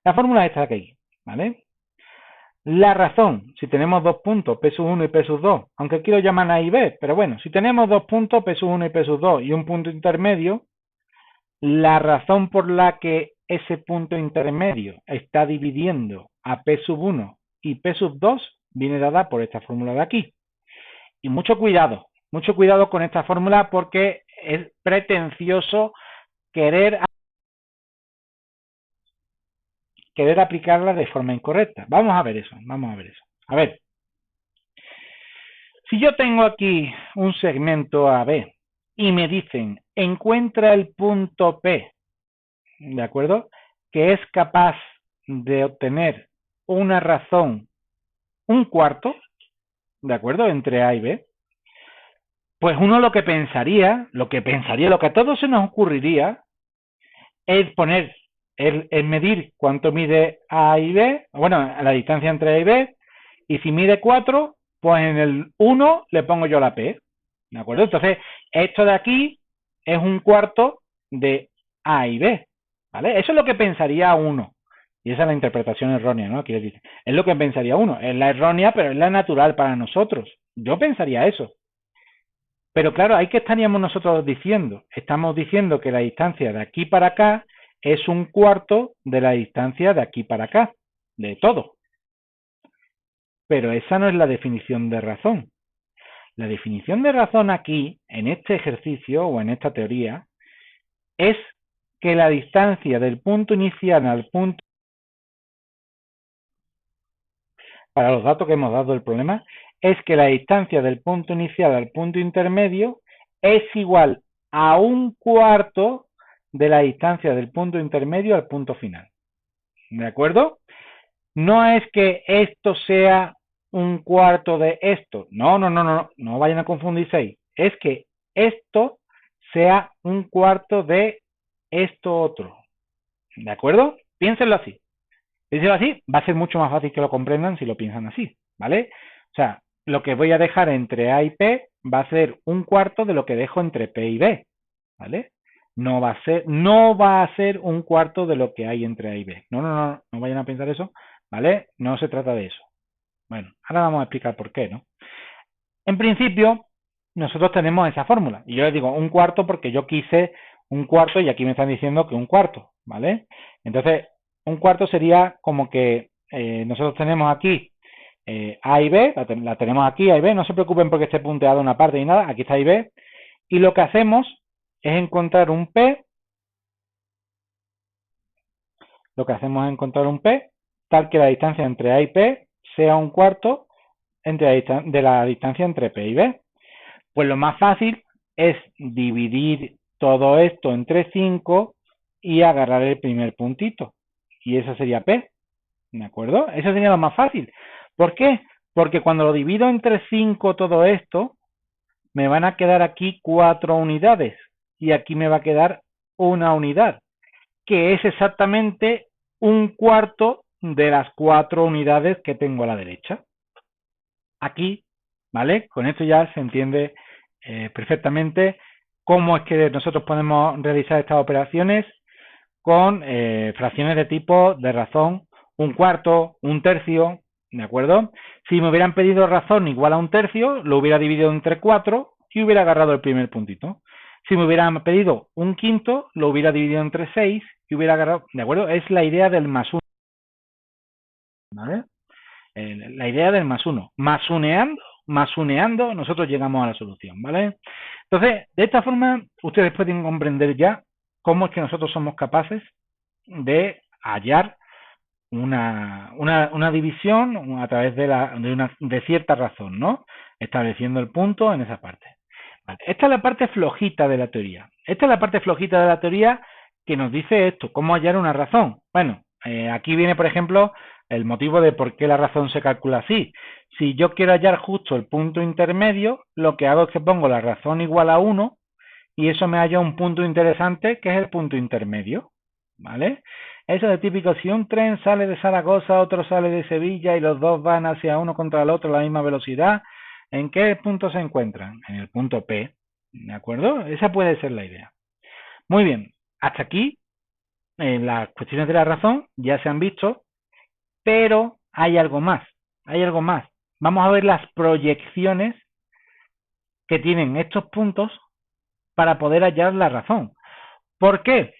La fórmula es esta de aquí, ¿vale? La razón, si tenemos dos puntos, P sub 1 y P sub 2, aunque aquí lo llaman A y B, pero bueno, si tenemos dos puntos, P sub 1 y P sub 2, y un punto intermedio, la razón por la que ese punto intermedio está dividiendo a P sub 1 y P sub 2 viene dada por esta fórmula de aquí. Y mucho cuidado con esta fórmula porque es pretencioso querer aplicarla de forma incorrecta. Vamos a ver eso. A ver, si yo tengo aquí un segmento AB y me dicen, encuentra el punto P, ¿de acuerdo? Que es capaz de obtener una razón, un cuarto, ¿de acuerdo? Entre A y B. Pues uno lo que a todos se nos ocurriría es medir cuánto mide A y B, bueno, la distancia entre A y B, y si mide 4, pues en el 1 le pongo yo la P, ¿de acuerdo? Entonces, esto de aquí es un cuarto de A y B, ¿vale? Eso es lo que pensaría uno, y esa es la interpretación errónea, ¿no? Quiero decir, es lo que pensaría uno, es la errónea, pero es la natural para nosotros. Yo pensaría eso. Pero claro, ahí que estaríamos nosotros diciendo. Estamos diciendo que la distancia de aquí para acá es un cuarto de la distancia de aquí para acá, de todo. Pero esa no es la definición de razón. La definición de razón aquí, en este ejercicio o en esta teoría, es que la distancia del punto inicial al punto, para los datos que hemos dado del problema, es que la distancia del punto inicial al punto intermedio es igual a un cuarto de la distancia del punto intermedio al punto final. ¿De acuerdo? No es que esto sea un cuarto de esto. No vayan a confundirse ahí. Es que esto sea un cuarto de esto otro. ¿De acuerdo? Piénsenlo así. Piénsenlo así, va a ser mucho más fácil que lo comprendan si lo piensan así, ¿vale? O sea, lo que voy a dejar entre A y P va a ser un cuarto de lo que dejo entre P y B, ¿vale? No va a ser un cuarto de lo que hay entre A y B. No vayan a pensar eso, ¿vale? No se trata de eso. Bueno, ahora vamos a explicar por qué, ¿no? En principio, nosotros tenemos esa fórmula. Y yo les digo un cuarto porque yo quise un cuarto y aquí me están diciendo que un cuarto, ¿vale? Entonces, un cuarto sería como que nosotros tenemos aquí A y B, la tenemos aquí, A y B, no se preocupen porque esté punteado una parte ni nada, aquí está A y B, y lo que hacemos es encontrar un P, tal que la distancia entre A y P sea un cuarto de la distancia entre P y B. Pues lo más fácil es dividir todo esto entre 5 y agarrar el primer puntito. Y eso sería P, ¿de acuerdo? Eso sería lo más fácil. ¿Por qué? Porque cuando lo divido entre 5 todo esto, me van a quedar aquí 4 unidades y aquí me va a quedar una unidad, que es exactamente un cuarto de las 4 unidades que tengo a la derecha. Aquí, ¿vale? Con esto ya se entiende perfectamente cómo es que nosotros podemos realizar estas operaciones con fracciones de tipo de razón un cuarto, un tercio, ¿de acuerdo? Si me hubieran pedido razón igual a un tercio, lo hubiera dividido entre 4 y hubiera agarrado el primer puntito. Si me hubieran pedido un quinto, lo hubiera dividido entre 6 y hubiera agarrado, ¿de acuerdo? Es la idea del más 1, ¿vale? La idea del más 1. Masuneando, nosotros llegamos a la solución, ¿vale? Entonces, de esta forma, ustedes pueden comprender ya cómo es que nosotros somos capaces de hallar una división a través de cierta razón, ¿no? Estableciendo el punto en esa parte. Vale. Esta es la parte flojita de la teoría. Esta es la parte flojita de la teoría que nos dice esto, cómo hallar una razón. Bueno, aquí viene, por ejemplo, el motivo de por qué la razón se calcula así. Si yo quiero hallar justo el punto intermedio, lo que hago es que pongo la razón igual a 1 y eso me halla un punto interesante que es el punto intermedio, ¿vale? Eso de típico, si un tren sale de Zaragoza, otro sale de Sevilla y los dos van hacia uno contra el otro a la misma velocidad, ¿en qué punto se encuentran? En el punto P, ¿de acuerdo? Esa puede ser la idea. Muy bien, hasta aquí las cuestiones de la razón ya se han visto, pero hay algo más, Vamos a ver las proyecciones que tienen estos puntos para poder hallar la razón. ¿Por qué?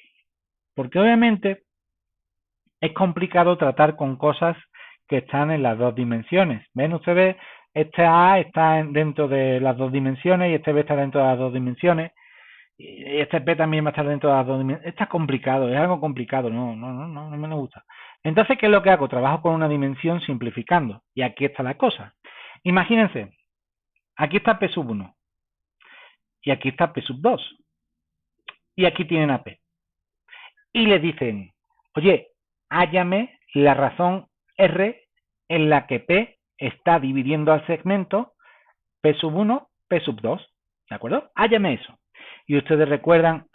Porque obviamente es complicado tratar con cosas que están en las dos dimensiones. ¿Ven ustedes? Este A está dentro de las dos dimensiones y este B está dentro de las dos dimensiones. Y este P también va a estar dentro de las dos dimensiones. Está complicado, es algo complicado, no me gusta. Entonces, ¿qué es lo que hago? Trabajo con una dimensión simplificando. Y aquí está la cosa. Imagínense, aquí está P sub 1 y aquí está P sub 2 y aquí tienen a P. Y les dicen, oye, hállame la razón R en la que P está dividiendo al segmento P sub 1, P sub 2, ¿de acuerdo? Hállame eso. Y ustedes recuerdan,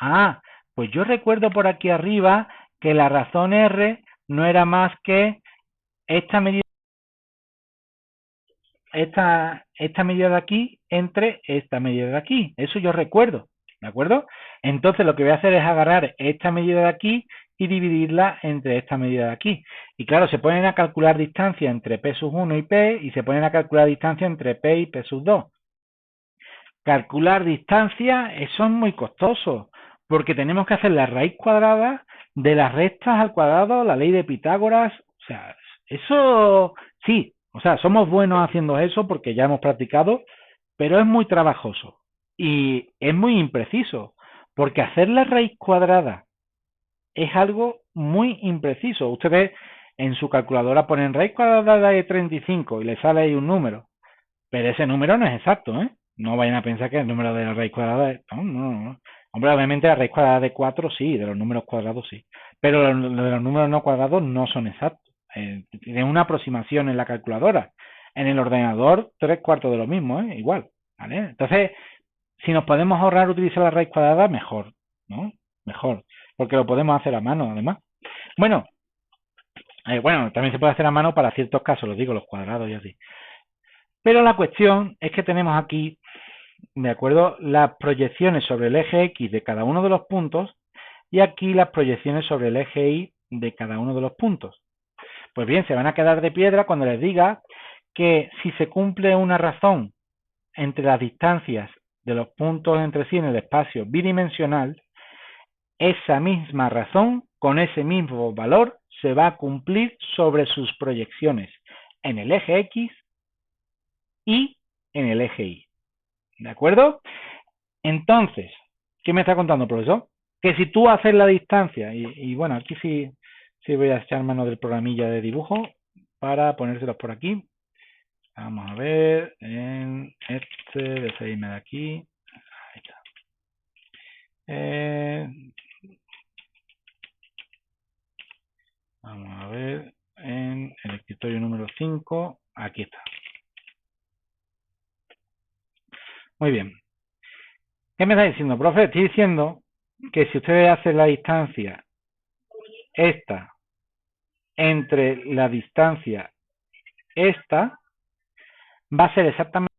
pues yo recuerdo por aquí arriba que la razón R no era más que esta medida de aquí entre esta medida de aquí. Eso yo recuerdo, ¿de acuerdo? Entonces lo que voy a hacer es agarrar esta medida de aquí y dividirla entre esta medida de aquí. Y claro, se ponen a calcular distancia entre P sub 1 y P y se ponen a calcular distancia entre P y P sub 2. Calcular distancia, eso es muy costoso, porque tenemos que hacer la raíz cuadrada de las rectas al cuadrado, la ley de Pitágoras, o sea, eso sí, o sea, somos buenos haciendo eso porque ya hemos practicado, pero es muy trabajoso y es muy impreciso, porque hacer la raíz cuadrada es algo muy impreciso. Ustedes en su calculadora ponen raíz cuadrada de 35 y le sale ahí un número, pero ese número no es exacto, ¿eh? No vayan a pensar que el número de la raíz cuadrada es... No, no, no. Hombre, obviamente la raíz cuadrada de 4 sí, de los números cuadrados sí, pero los de los números no cuadrados no son exactos. Tienen una aproximación en la calculadora. En el ordenador, 3/4 de lo mismo, ¿eh? Igual, ¿vale? Entonces, si nos podemos ahorrar utilizar la raíz cuadrada, mejor, ¿no? Mejor, porque lo podemos hacer a mano, además. Bueno, también se puede hacer a mano para ciertos casos, los digo, los cuadrados y así. Pero la cuestión es que tenemos aquí, de acuerdo, las proyecciones sobre el eje X de cada uno de los puntos y aquí las proyecciones sobre el eje Y de cada uno de los puntos. Pues bien, se van a quedar de piedra cuando les diga que si se cumple una razón entre las distancias de los puntos entre sí en el espacio bidimensional, esa misma razón con ese mismo valor se va a cumplir sobre sus proyecciones en el eje X y en el eje Y. ¿De acuerdo? Entonces, ¿qué me está contando, profesor? Que si tú haces la distancia, y bueno, aquí sí voy a echar mano del programilla de dibujo para ponérselos por aquí. Vamos a ver, en este, de seguirme de aquí. Ahí está. Vamos a ver, en el escritorio número 5, aquí está. Muy bien. ¿Qué me está diciendo, profe? Estoy diciendo que si ustedes hacen la distancia esta entre la distancia esta, va a ser exactamente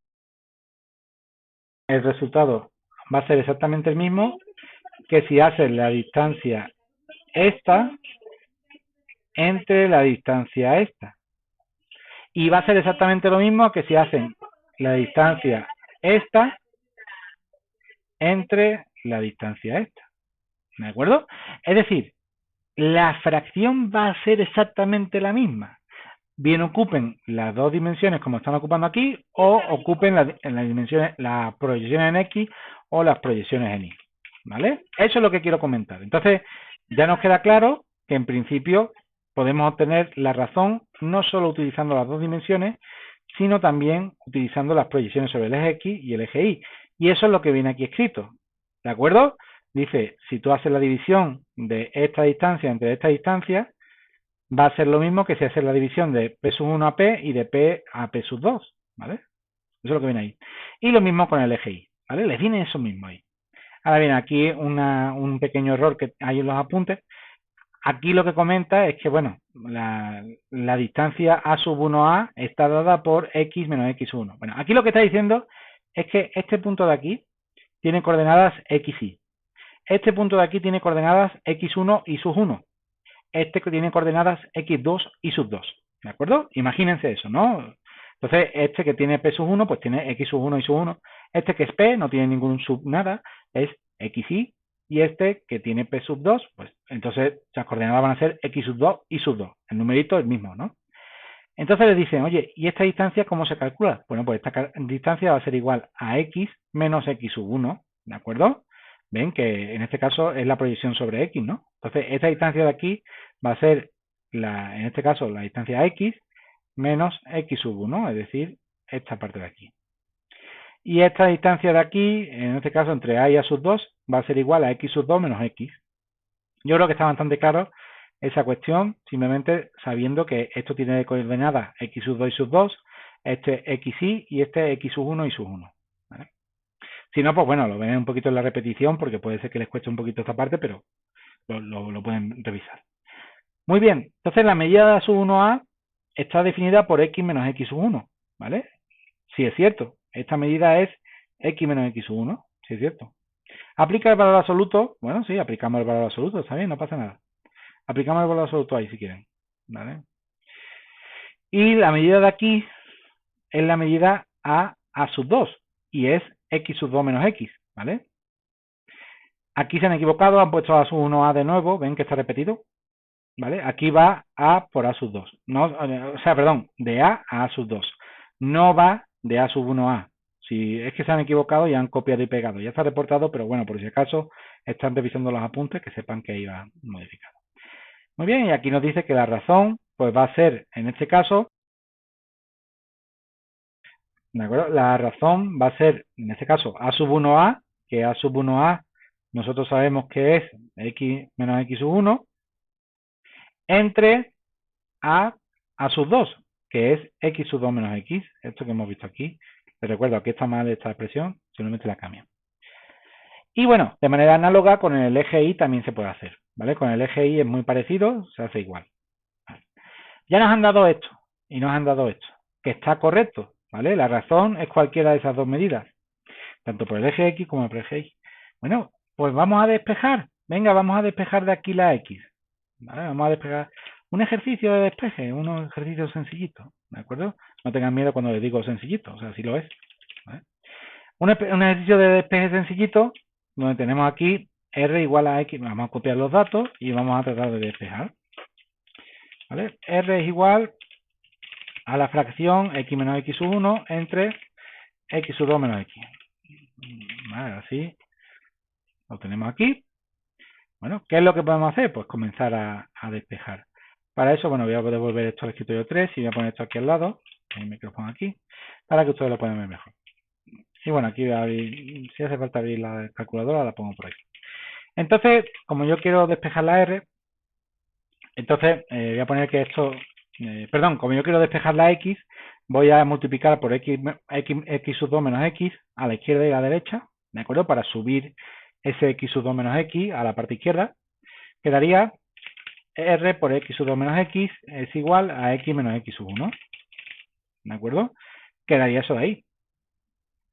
el resultado, va a ser exactamente el mismo que si hacen la distancia esta entre la distancia esta. Y va a ser exactamente lo mismo que si hacen la distancia esta entre la distancia esta. ¿De acuerdo? Es decir, la fracción va a ser exactamente la misma. Bien ocupen las dos dimensiones como están ocupando aquí, o ocupen las dimensiones, las proyecciones en X o las proyecciones en Y. ¿Vale? Eso es lo que quiero comentar. Entonces, ya nos queda claro que en principio podemos obtener la razón no solo utilizando las dos dimensiones, sino también utilizando las proyecciones sobre el eje X y el eje Y. Y eso es lo que viene aquí escrito. ¿De acuerdo? Dice, si tú haces la división de esta distancia entre esta distancia, va a ser lo mismo que si haces la división de P sub 1 a P y de P a P sub 2, ¿vale? Eso es lo que viene ahí. Y lo mismo con el eje Y, ¿vale? Les viene eso mismo ahí. Ahora bien, aquí un pequeño error que hay en los apuntes. Aquí lo que comenta es que, bueno, la distancia A sub 1A está dada por X menos X1. Bueno, aquí lo que está diciendo es que este punto de aquí tiene coordenadas X, Y. Este punto de aquí tiene coordenadas X1 y sub 1. Este que tiene coordenadas X2 y sub 2. ¿De acuerdo? Imagínense eso, ¿no? Entonces, este que tiene P sub 1, pues tiene X sub 1 y sub 1. Este que es P, no tiene ningún sub nada, es XY. Y este que tiene P sub 2, pues entonces las coordenadas van a ser X sub 2 y sub 2. El numerito es el mismo, ¿no? Entonces les dicen, oye, ¿y esta distancia cómo se calcula? Bueno, pues esta distancia va a ser igual a X menos X sub 1, ¿de acuerdo? Ven que en este caso es la proyección sobre X, ¿no? Entonces, esta distancia de aquí va a ser, en este caso, la distancia X menos X sub 1, es decir, esta parte de aquí. Y esta distancia de aquí, en este caso, entre A y A sub 2, va a ser igual a X sub 2 menos X. Yo creo que está bastante claro esa cuestión, simplemente sabiendo que esto tiene de coordenadas X sub 2 y sub 2, este XY y este X sub 1 y sub 1. ¿Vale? Si no, pues bueno, lo ven un poquito en la repetición porque puede ser que les cueste un poquito esta parte, pero lo pueden revisar. Muy bien, entonces la medida de A sub 1A está definida por X menos X sub 1, ¿vale? Sí es cierto, esta medida es X menos X sub 1, sí es cierto. ¿Aplica el valor absoluto? Bueno, sí, aplicamos el valor absoluto, está bien, no pasa nada. Aplicamos el valor absoluto ahí si quieren, ¿vale? Y la medida de aquí es la medida A sub 2 y es X sub 2 menos X, ¿vale? Aquí se han equivocado, han puesto A sub 1A de nuevo, ven que está repetido, ¿vale? Aquí va A por A sub 2, no, o sea, perdón, de A a sub 2, no va de A sub 1A, Si es que se han equivocado y han copiado y pegado. Ya está reportado, pero bueno, por si acaso están revisando los apuntes, que sepan que iba modificado. Muy bien, y aquí nos dice que la razón pues va a ser, en este caso, ¿de acuerdo? La razón va a ser, en este caso, a sub 1a, que a sub 1a nosotros sabemos que es x menos x sub 1, entre a sub 2, que es x sub 2 menos x, esto que hemos visto aquí. Les recuerdo, aquí está mal esta expresión, simplemente la cambio. Y bueno, de manera análoga con el eje y también se puede hacer, ¿vale? Con el eje y es muy parecido, se hace igual. ¿Vale? Ya nos han dado esto y nos han dado esto, que está correcto, ¿vale? La razón es cualquiera de esas dos medidas, tanto por el eje X como por el eje Y. Bueno, pues vamos a despejar. Venga, vamos a despejar de aquí la X. ¿Vale? Vamos a despejar un ejercicio de despeje, un ejercicio sencillito, ¿de acuerdo? No tengan miedo cuando les digo sencillito, o sea, sí lo es. ¿Vale? Un ejercicio de despeje sencillito, donde tenemos aquí R igual a X, vamos a copiar los datos y vamos a tratar de despejar. ¿Vale? R es igual a la fracción X menos X sub 1 entre X sub 2 menos X. Vale, así lo tenemos aquí. Bueno, ¿qué es lo que podemos hacer? Pues comenzar a despejar. Para eso, bueno, voy a devolver esto al escritorio 3 y voy a poner esto aquí al lado, el micrófono aquí, para que ustedes lo puedan ver mejor. Y bueno, aquí voy a abrir, si hace falta abrir la calculadora, la pongo por aquí. Entonces, como yo quiero despejar la R, entonces voy a poner que esto, perdón, como yo quiero despejar la X, voy a multiplicar por X sub 2 menos X a la izquierda y a la derecha, ¿de acuerdo? Para subir ese X sub 2 menos X a la parte izquierda, quedaría R por X sub 2 menos X es igual a X menos X sub 1, ¿de acuerdo? Quedaría eso de ahí.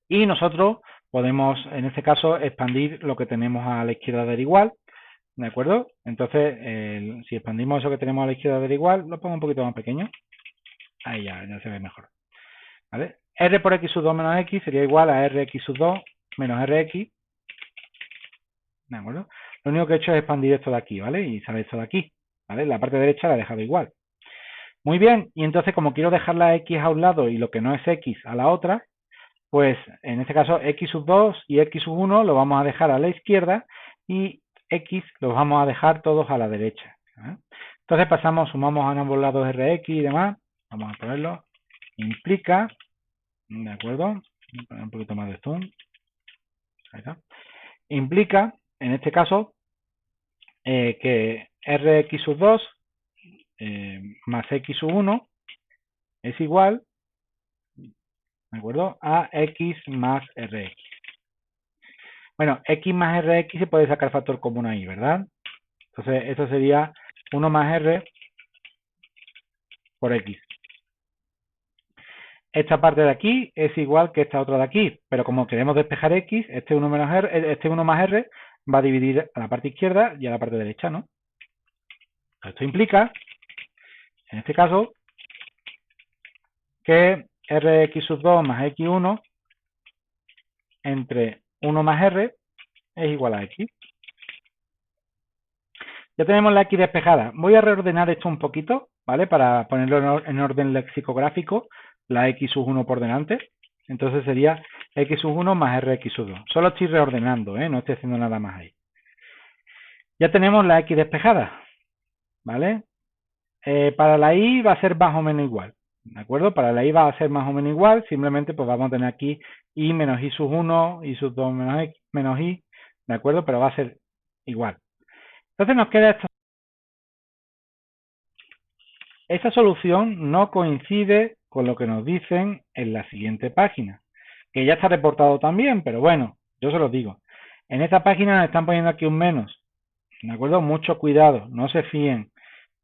Y nosotros podemos, en este caso, expandir lo que tenemos a la izquierda del igual, ¿de acuerdo? Entonces, si expandimos eso que tenemos a la izquierda del igual, lo pongo un poquito más pequeño. Ahí ya se ve mejor. ¿Vale? R por X sub 2 menos X sería igual a RX sub 2 menos RX. ¿De acuerdo? Lo único que he hecho es expandir esto de aquí, ¿vale? Y sale esto de aquí, ¿vale? La parte derecha la he dejado igual. Muy bien, y entonces como quiero dejar la X a un lado y lo que no es X a la otra, pues en este caso X sub 2 y X sub 1 lo vamos a dejar a la izquierda y X los vamos a dejar todos a la derecha. ¿eh? Entonces sumamos a ambos lados RX y demás, vamos a ponerlo, implica, ¿de acuerdo? Voy a poner un poquito más de zoom. Ahí está. Implica, en este caso, que Rx sub 2 más X sub 1 es igual, ¿de acuerdo? A X más Rx. Bueno, X más Rx se puede sacar factor común ahí, ¿verdad? Entonces, esto sería 1 más R por X. Esta parte de aquí es igual que esta otra de aquí, pero como queremos despejar X, este 1 más R va a dividir a la parte izquierda y a la parte derecha, ¿no? Esto implica, en este caso, que Rx sub 2 más X1 entre 1 más R es igual a X. Ya tenemos la X despejada. Voy a reordenar esto un poquito, ¿vale? Para ponerlo en orden lexicográfico, la X sub 1 por delante. Entonces sería X sub 1 más Rx sub 2. Solo estoy reordenando, no estoy haciendo nada más ahí. Ya tenemos la X despejada, ¿vale? Para la Y va a ser más o menos igual, ¿de acuerdo? Para la Y va a ser más o menos igual, simplemente pues vamos a tener aquí Y menos Y sub 1, Y sub 2 menos X, menos Y, ¿de acuerdo? Pero va a ser igual. Entonces nos queda esta solución no coincide con lo que nos dicen en la siguiente página, que ya está reportado también, pero bueno, yo se los digo. En esta página nos están poniendo aquí un menos, ¿de acuerdo? Mucho cuidado, no se fíen,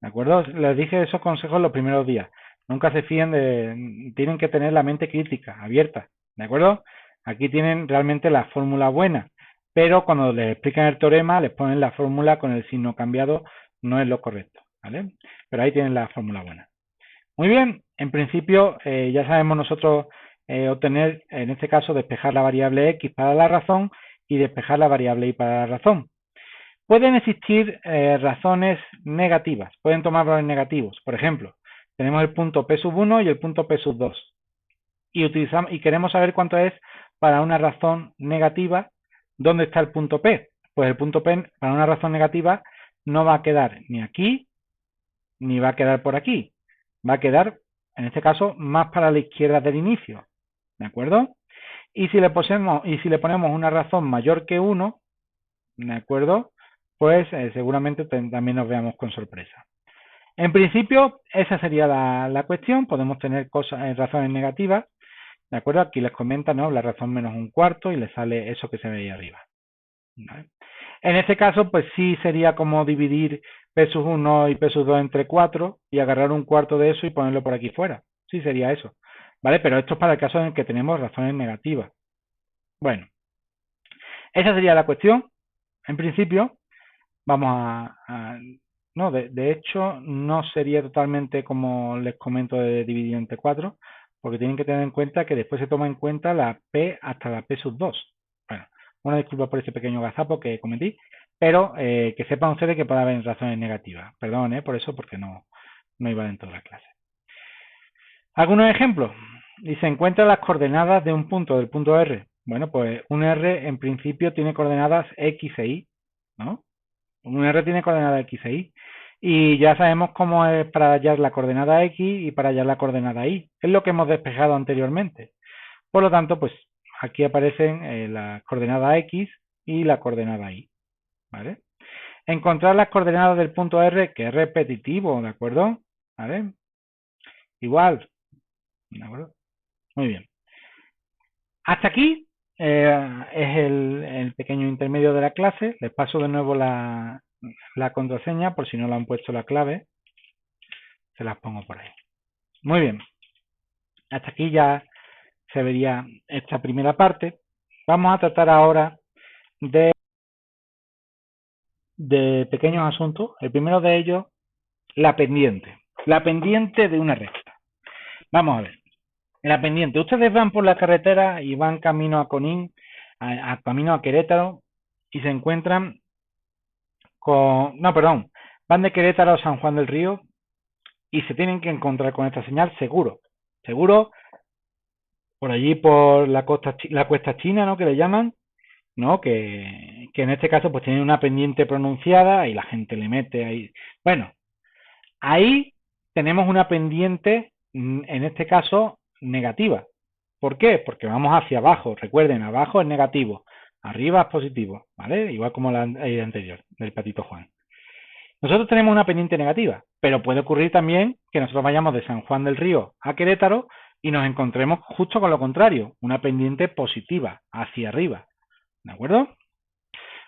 ¿de acuerdo? Les dije esos consejos los primeros días. Nunca se fíen tienen que tener la mente crítica, abierta, ¿de acuerdo? Aquí tienen realmente la fórmula buena, pero cuando les explican el teorema, les ponen la fórmula con el signo cambiado, no es lo correcto, ¿vale? Pero ahí tienen la fórmula buena. Muy bien, en principio ya sabemos nosotros obtener, en este caso, despejar la variable X para la razón y despejar la variable Y para la razón. Pueden existir razones negativas, pueden tomar valores negativos. Por ejemplo, tenemos el punto P sub 1 y el punto P sub 2. Y queremos saber cuánto es para una razón negativa, ¿dónde está el punto P? Pues el punto P para una razón negativa no va a quedar ni aquí, ni va a quedar por aquí. Va a quedar, en este caso, más para la izquierda del inicio. ¿De acuerdo? Y si le ponemos una razón mayor que 1, ¿de acuerdo? Pues seguramente también nos veamos con sorpresa. En principio, esa sería la cuestión. Podemos tener razones negativas. ¿De acuerdo? Aquí les comenta, ¿no? La razón menos un cuarto y le sale eso que se ve ahí arriba. ¿Vale? En este caso, pues sí sería como dividir P sub 1 y P sub 2 entre 4 y agarrar un cuarto de eso y ponerlo por aquí fuera. Sí sería eso. ¿Vale? Pero esto es para el caso en el que tenemos razones negativas. Bueno, esa sería la cuestión. En principio, vamos no, de hecho, no sería totalmente como les comento de dividir entre 4, porque tienen que tener en cuenta que después se toma en cuenta la P hasta la P sub 2. Bueno, una disculpa por ese pequeño gazapo que cometí, pero que sepan ustedes que puede haber razones negativas. Perdón, por eso, porque no iba dentro de la clase. Algunos ejemplos. Y se encuentran las coordenadas de un punto, del punto R. Bueno, pues un R en principio tiene coordenadas X e Y, ¿no? Un R tiene coordenadas X e Y. Y ya sabemos cómo es para hallar la coordenada X y para hallar la coordenada Y. Es lo que hemos despejado anteriormente. Por lo tanto, pues aquí aparecen la coordenada X y la coordenada Y. ¿Vale? Encontrar las coordenadas del punto R, que es repetitivo, ¿de acuerdo? ¿Vale? Igual. ¿De acuerdo? Muy bien. Hasta aquí es el pequeño intermedio de la clase. Les paso de nuevo la contraseña por si no le han puesto la clave. Se las pongo por ahí. Muy bien. Hasta aquí ya se vería esta primera parte. Vamos a tratar ahora de pequeños asuntos. El primero de ellos, la pendiente. La pendiente de una recta. Vamos a ver. La pendiente. Ustedes van por la carretera y van camino a Conín, camino a Querétaro, y se encuentran van de Querétaro a San Juan del Río y se tienen que encontrar con esta señal seguro. Seguro, por allí por la cuesta china, ¿no? Que le llaman, ¿no? Que en este caso pues tiene una pendiente pronunciada y la gente le mete ahí. Bueno, ahí tenemos una pendiente, en este caso, negativa. ¿Por qué? Porque vamos hacia abajo. Recuerden, abajo es negativo, arriba es positivo, ¿vale? Igual como la anterior, del patito Juan. Nosotros tenemos una pendiente negativa, pero puede ocurrir también que nosotros vayamos de San Juan del Río a Querétaro y nos encontremos justo con lo contrario, una pendiente positiva, hacia arriba. ¿De acuerdo?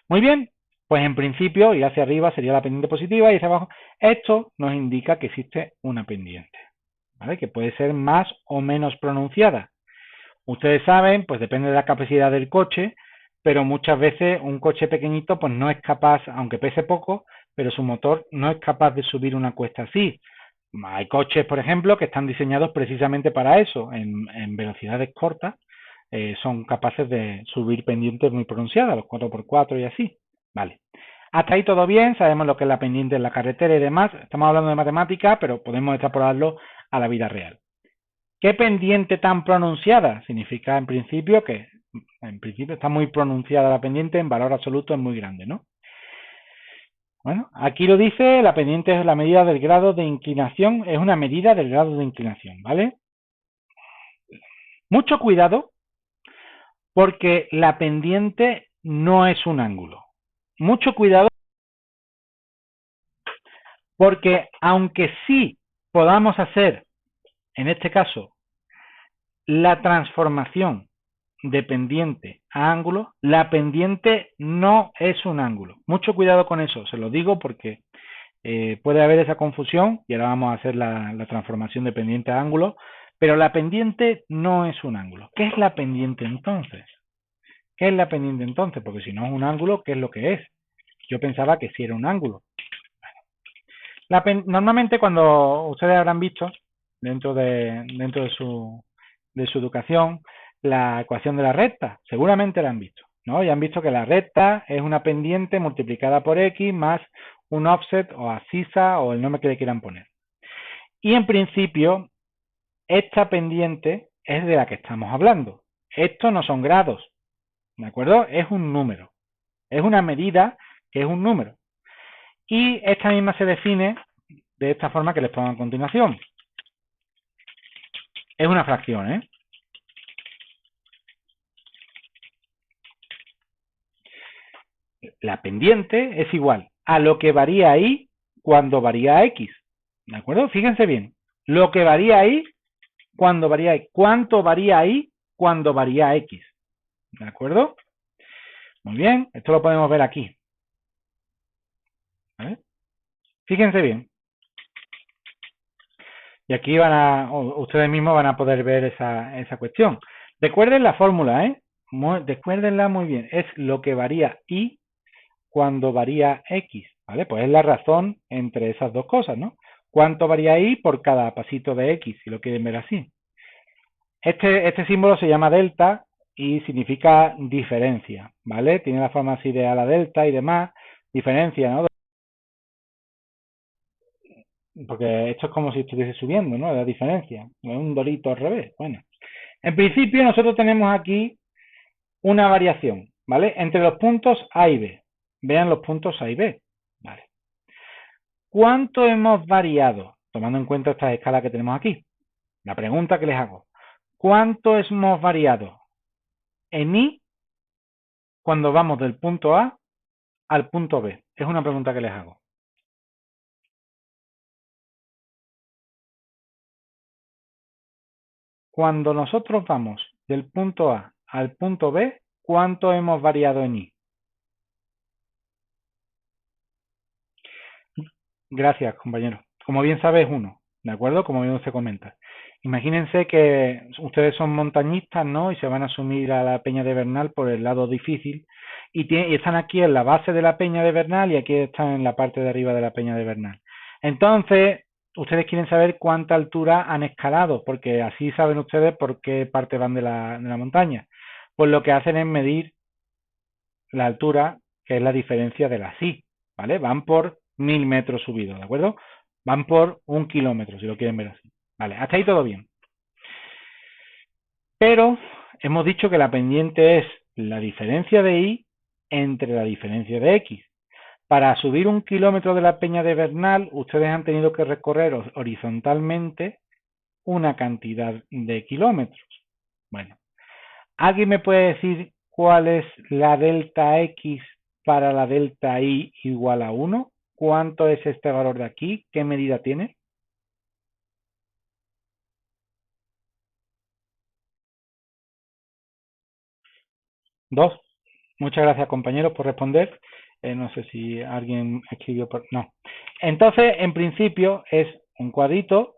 Muy bien, pues en principio ir hacia arriba sería la pendiente positiva y hacia abajo. Esto nos indica que existe una pendiente, ¿vale? Que puede ser más o menos pronunciada. Ustedes saben, pues depende de la capacidad del coche, pero muchas veces un coche pequeñito pues no es capaz, aunque pese poco, pero su motor no es capaz de subir una cuesta así. Hay coches, por ejemplo, que están diseñados precisamente para eso, en velocidades cortas, son capaces de subir pendientes muy pronunciadas, los 4x4 y así. Vale. Hasta ahí todo bien, sabemos lo que es la pendiente en la carretera y demás. Estamos hablando de matemática, pero podemos extrapolarlo a la vida real. ¿Qué pendiente tan pronunciada? Significa en principio que está muy pronunciada la pendiente, en valor absoluto es muy grande, ¿no? Bueno, aquí lo dice, la pendiente es la medida del grado de inclinación, es una medida del grado de inclinación, ¿vale? Mucho cuidado, porque la pendiente no es un ángulo. Mucho cuidado, porque aunque sí podamos hacer, en este caso, la transformación de pendiente a ángulo, la pendiente no es un ángulo. Mucho cuidado con eso, se lo digo porque puede haber esa confusión y ahora vamos a hacer la transformación de pendiente a ángulo, pero la pendiente no es un ángulo. ¿Qué es la pendiente entonces? ¿Qué es la pendiente entonces? Porque si no es un ángulo, ¿qué es lo que es? Yo pensaba que sí era un ángulo. Normalmente cuando ustedes habrán visto dentro de su educación la ecuación de la recta, seguramente la han visto, ¿no? Y han visto que la recta es una pendiente multiplicada por x más un offset o abscisa o el nombre que le quieran poner. Y en principio esta pendiente es de la que estamos hablando. Esto no son grados, ¿de acuerdo? Es un número. Es una medida que es un número. Y esta misma se define de esta forma que les pongo a continuación. Es una fracción, ¿eh? La pendiente es igual a lo que varía y cuando varía x. ¿De acuerdo? Fíjense bien. Lo que varía y cuando varía y. ¿Cuánto varía y cuando varía x? ¿De acuerdo? Muy bien. Esto lo podemos ver aquí. ¿Vale? Fíjense bien. Y aquí ustedes mismos van a poder ver esa cuestión. Recuerden la fórmula, ¿eh? Recuérdenla muy bien. Es lo que varía y cuando varía x, ¿vale? Pues es la razón entre esas dos cosas, ¿no? ¿Cuánto varía y por cada pasito de x, si lo quieren ver así? Este símbolo se llama delta y significa diferencia, ¿vale? Tiene la forma así de a la delta y demás, diferencia, ¿no? Porque esto es como si estuviese subiendo, ¿no? La diferencia, es un dorito al revés. Bueno, en principio nosotros tenemos aquí una variación, ¿vale? Entre los puntos A y B. Vean los puntos A y B, ¿vale? ¿Cuánto hemos variado? Tomando en cuenta estas escalas que tenemos aquí. La pregunta que les hago. ¿Cuánto hemos variado en I cuando vamos del punto A al punto B? Es una pregunta que les hago. Cuando nosotros vamos del punto A al punto B, ¿cuánto hemos variado en I? Gracias, compañero. Como bien sabe, es 1, ¿de acuerdo? Como bien se comenta. Imagínense que ustedes son montañistas, ¿no? Y se van a subir a la Peña de Bernal por el lado difícil y están aquí en la base de la Peña de Bernal y aquí están en la parte de arriba de la Peña de Bernal. Entonces, ustedes quieren saber cuánta altura han escalado, porque así saben ustedes por qué parte van de la montaña. Pues lo que hacen es medir la altura, que es la diferencia de la sí, ¿vale? Van por 1000 metros subidos, ¿de acuerdo? Van por 1 kilómetro, si lo quieren ver así. Vale, hasta ahí todo bien. Pero hemos dicho que la pendiente es la diferencia de y entre la diferencia de x. Para subir 1 kilómetro de la Peña de Bernal, ustedes han tenido que recorrer horizontalmente una cantidad de kilómetros. Bueno, ¿alguien me puede decir cuál es la delta x para la delta y igual a 1? ¿Cuánto es este valor de aquí? ¿Qué medida tiene? 2. Muchas gracias, compañeros, por responder. No sé si alguien escribió por... No. Entonces, en principio, es un cuadrito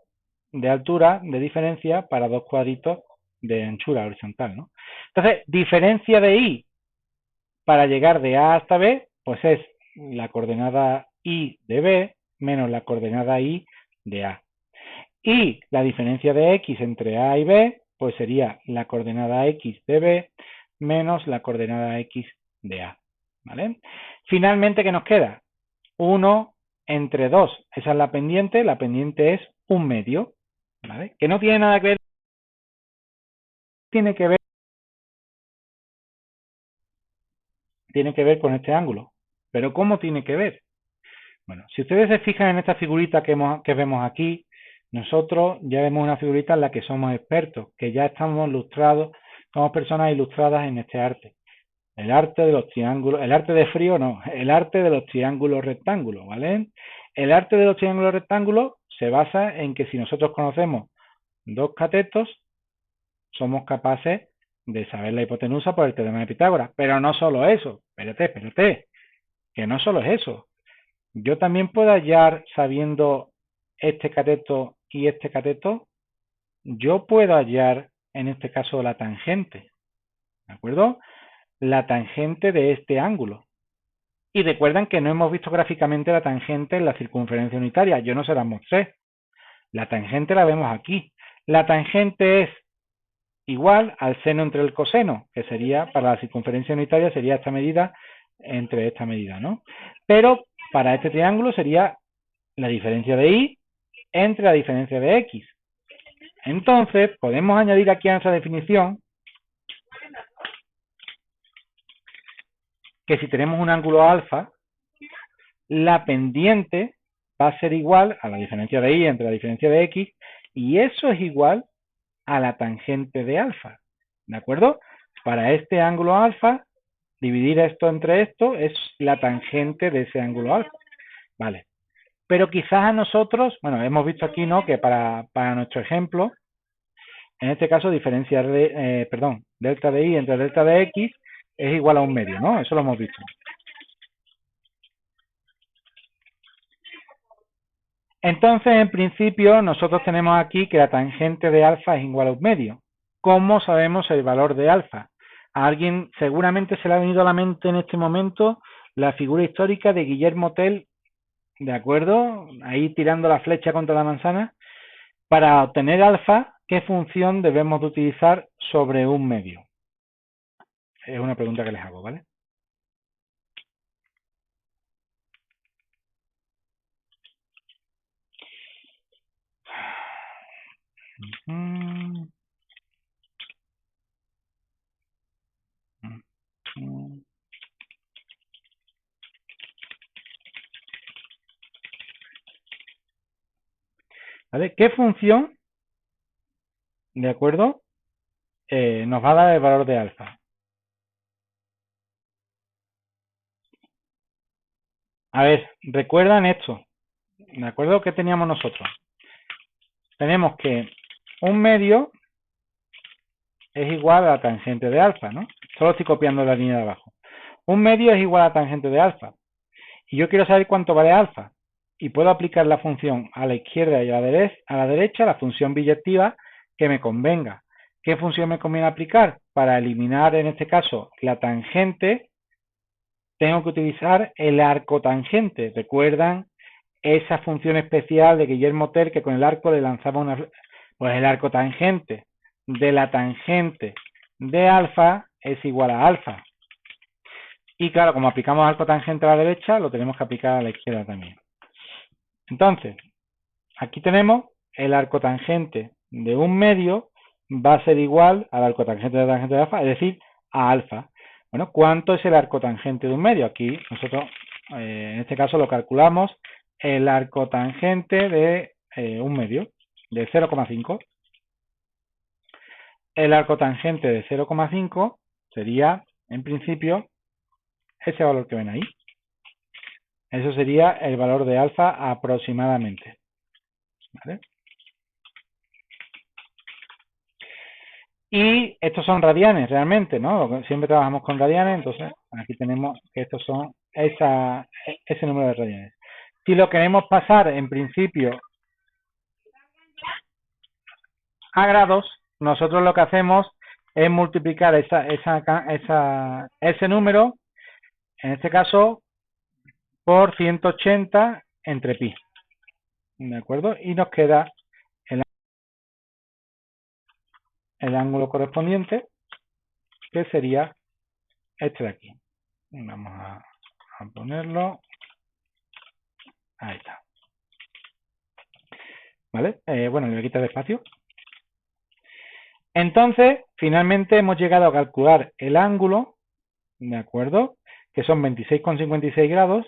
de altura de diferencia para 2 cuadritos de anchura horizontal, ¿no? Entonces, diferencia de y para llegar de A hasta B, pues es la coordenada y de B menos la coordenada y de A. Y la diferencia de x entre A y B, pues sería la coordenada x de B menos la coordenada x de A. ¿Vale? Finalmente, ¿qué nos queda? 1 entre 2. Esa es la pendiente es 1 medio. ¿Vale? Que no tiene nada que ver, tiene que ver con este ángulo. ¿Pero cómo tiene que ver? Bueno, si ustedes se fijan en esta figurita que vemos aquí, nosotros ya vemos una figurita en la que somos expertos, que ya estamos ilustrados, somos personas ilustradas en este arte. El arte de los triángulos, el arte de frío no, el arte de los triángulos rectángulos, ¿vale? El arte de los triángulos rectángulos se basa en que si nosotros conocemos dos catetos, somos capaces de saber la hipotenusa por el teorema de Pitágoras. Pero no solo eso, espérate, que no solo es eso. Yo también puedo hallar, sabiendo este cateto y este cateto, yo puedo hallar, en este caso, la tangente, ¿de acuerdo? La tangente de este ángulo. Y recuerden que no hemos visto gráficamente la tangente en la circunferencia unitaria, yo no se las mostré. La tangente la vemos aquí. La tangente es igual al seno entre el coseno, que sería, para la circunferencia unitaria, sería esta medida entre esta medida, ¿no? Pero para este triángulo sería la diferencia de y entre la diferencia de x. Entonces, podemos añadir aquí a nuestra definición que si tenemos un ángulo alfa, la pendiente va a ser igual a la diferencia de y entre la diferencia de x, y eso es igual a la tangente de alfa, ¿de acuerdo? Para este ángulo alfa, dividir esto entre esto es la tangente de ese ángulo alfa, ¿vale? Pero quizás a nosotros, bueno, hemos visto aquí, ¿no?, que para nuestro ejemplo, en este caso diferenciar de, delta de y entre delta de x es igual a un medio, ¿no? Eso lo hemos visto. Entonces, en principio, nosotros tenemos aquí que la tangente de alfa es igual a un medio. ¿Cómo sabemos el valor de alfa? A alguien seguramente se le ha venido a la mente en este momento la figura histórica de Guillermo Tell, ¿de acuerdo? Ahí tirando la flecha contra la manzana. Para obtener alfa, ¿qué función debemos de utilizar sobre un medio? Es una pregunta que les hago, ¿vale? ¿Vale? ¿Qué función, de acuerdo, nos va a dar el valor de alfa? A ver, recuerdan esto, ¿de acuerdo? ¿Qué teníamos nosotros? Tenemos que un medio es igual a la tangente de alfa, ¿no? Solo estoy copiando la línea de abajo. Un medio es igual a la tangente de alfa. Y yo quiero saber cuánto vale alfa. Y puedo aplicar la función a la izquierda y a la derecha, la función biyectiva que me convenga. ¿Qué función me conviene aplicar? Para eliminar, en este caso, la tangente, tengo que utilizar el arco tangente. ¿Recuerdan esa función especial de Guillermo Tell que con el arco le lanzaba una... Pues el arco tangente de la tangente de alfa es igual a alfa. Y claro, como aplicamos arco tangente a la derecha, lo tenemos que aplicar a la izquierda también. Entonces, aquí tenemos el arco tangente de un medio va a ser igual al arco tangente de la tangente de alfa, es decir, a alfa. Bueno, ¿cuánto es el arco tangente de un medio? Aquí nosotros, en este caso, lo calculamos el arco tangente de un medio, de 0,5. El arco tangente de 0,5 sería, en principio, ese valor que ven ahí. Eso sería el valor de alfa aproximadamente. ¿Vale? Y estos son radianes realmente, ¿no? Siempre trabajamos con radianes, entonces aquí tenemos que estos son ese número de radianes. Si lo queremos pasar en principio a grados, nosotros lo que hacemos es multiplicar ese número, en este caso, por 180 entre pi. ¿De acuerdo? Y nos queda el ángulo correspondiente, que sería este de aquí. Vamos a ponerlo. Ahí está. ¿Vale? Bueno, le voy a quitar espacio. Entonces, finalmente hemos llegado a calcular el ángulo, ¿de acuerdo? Que son 26,56 grados.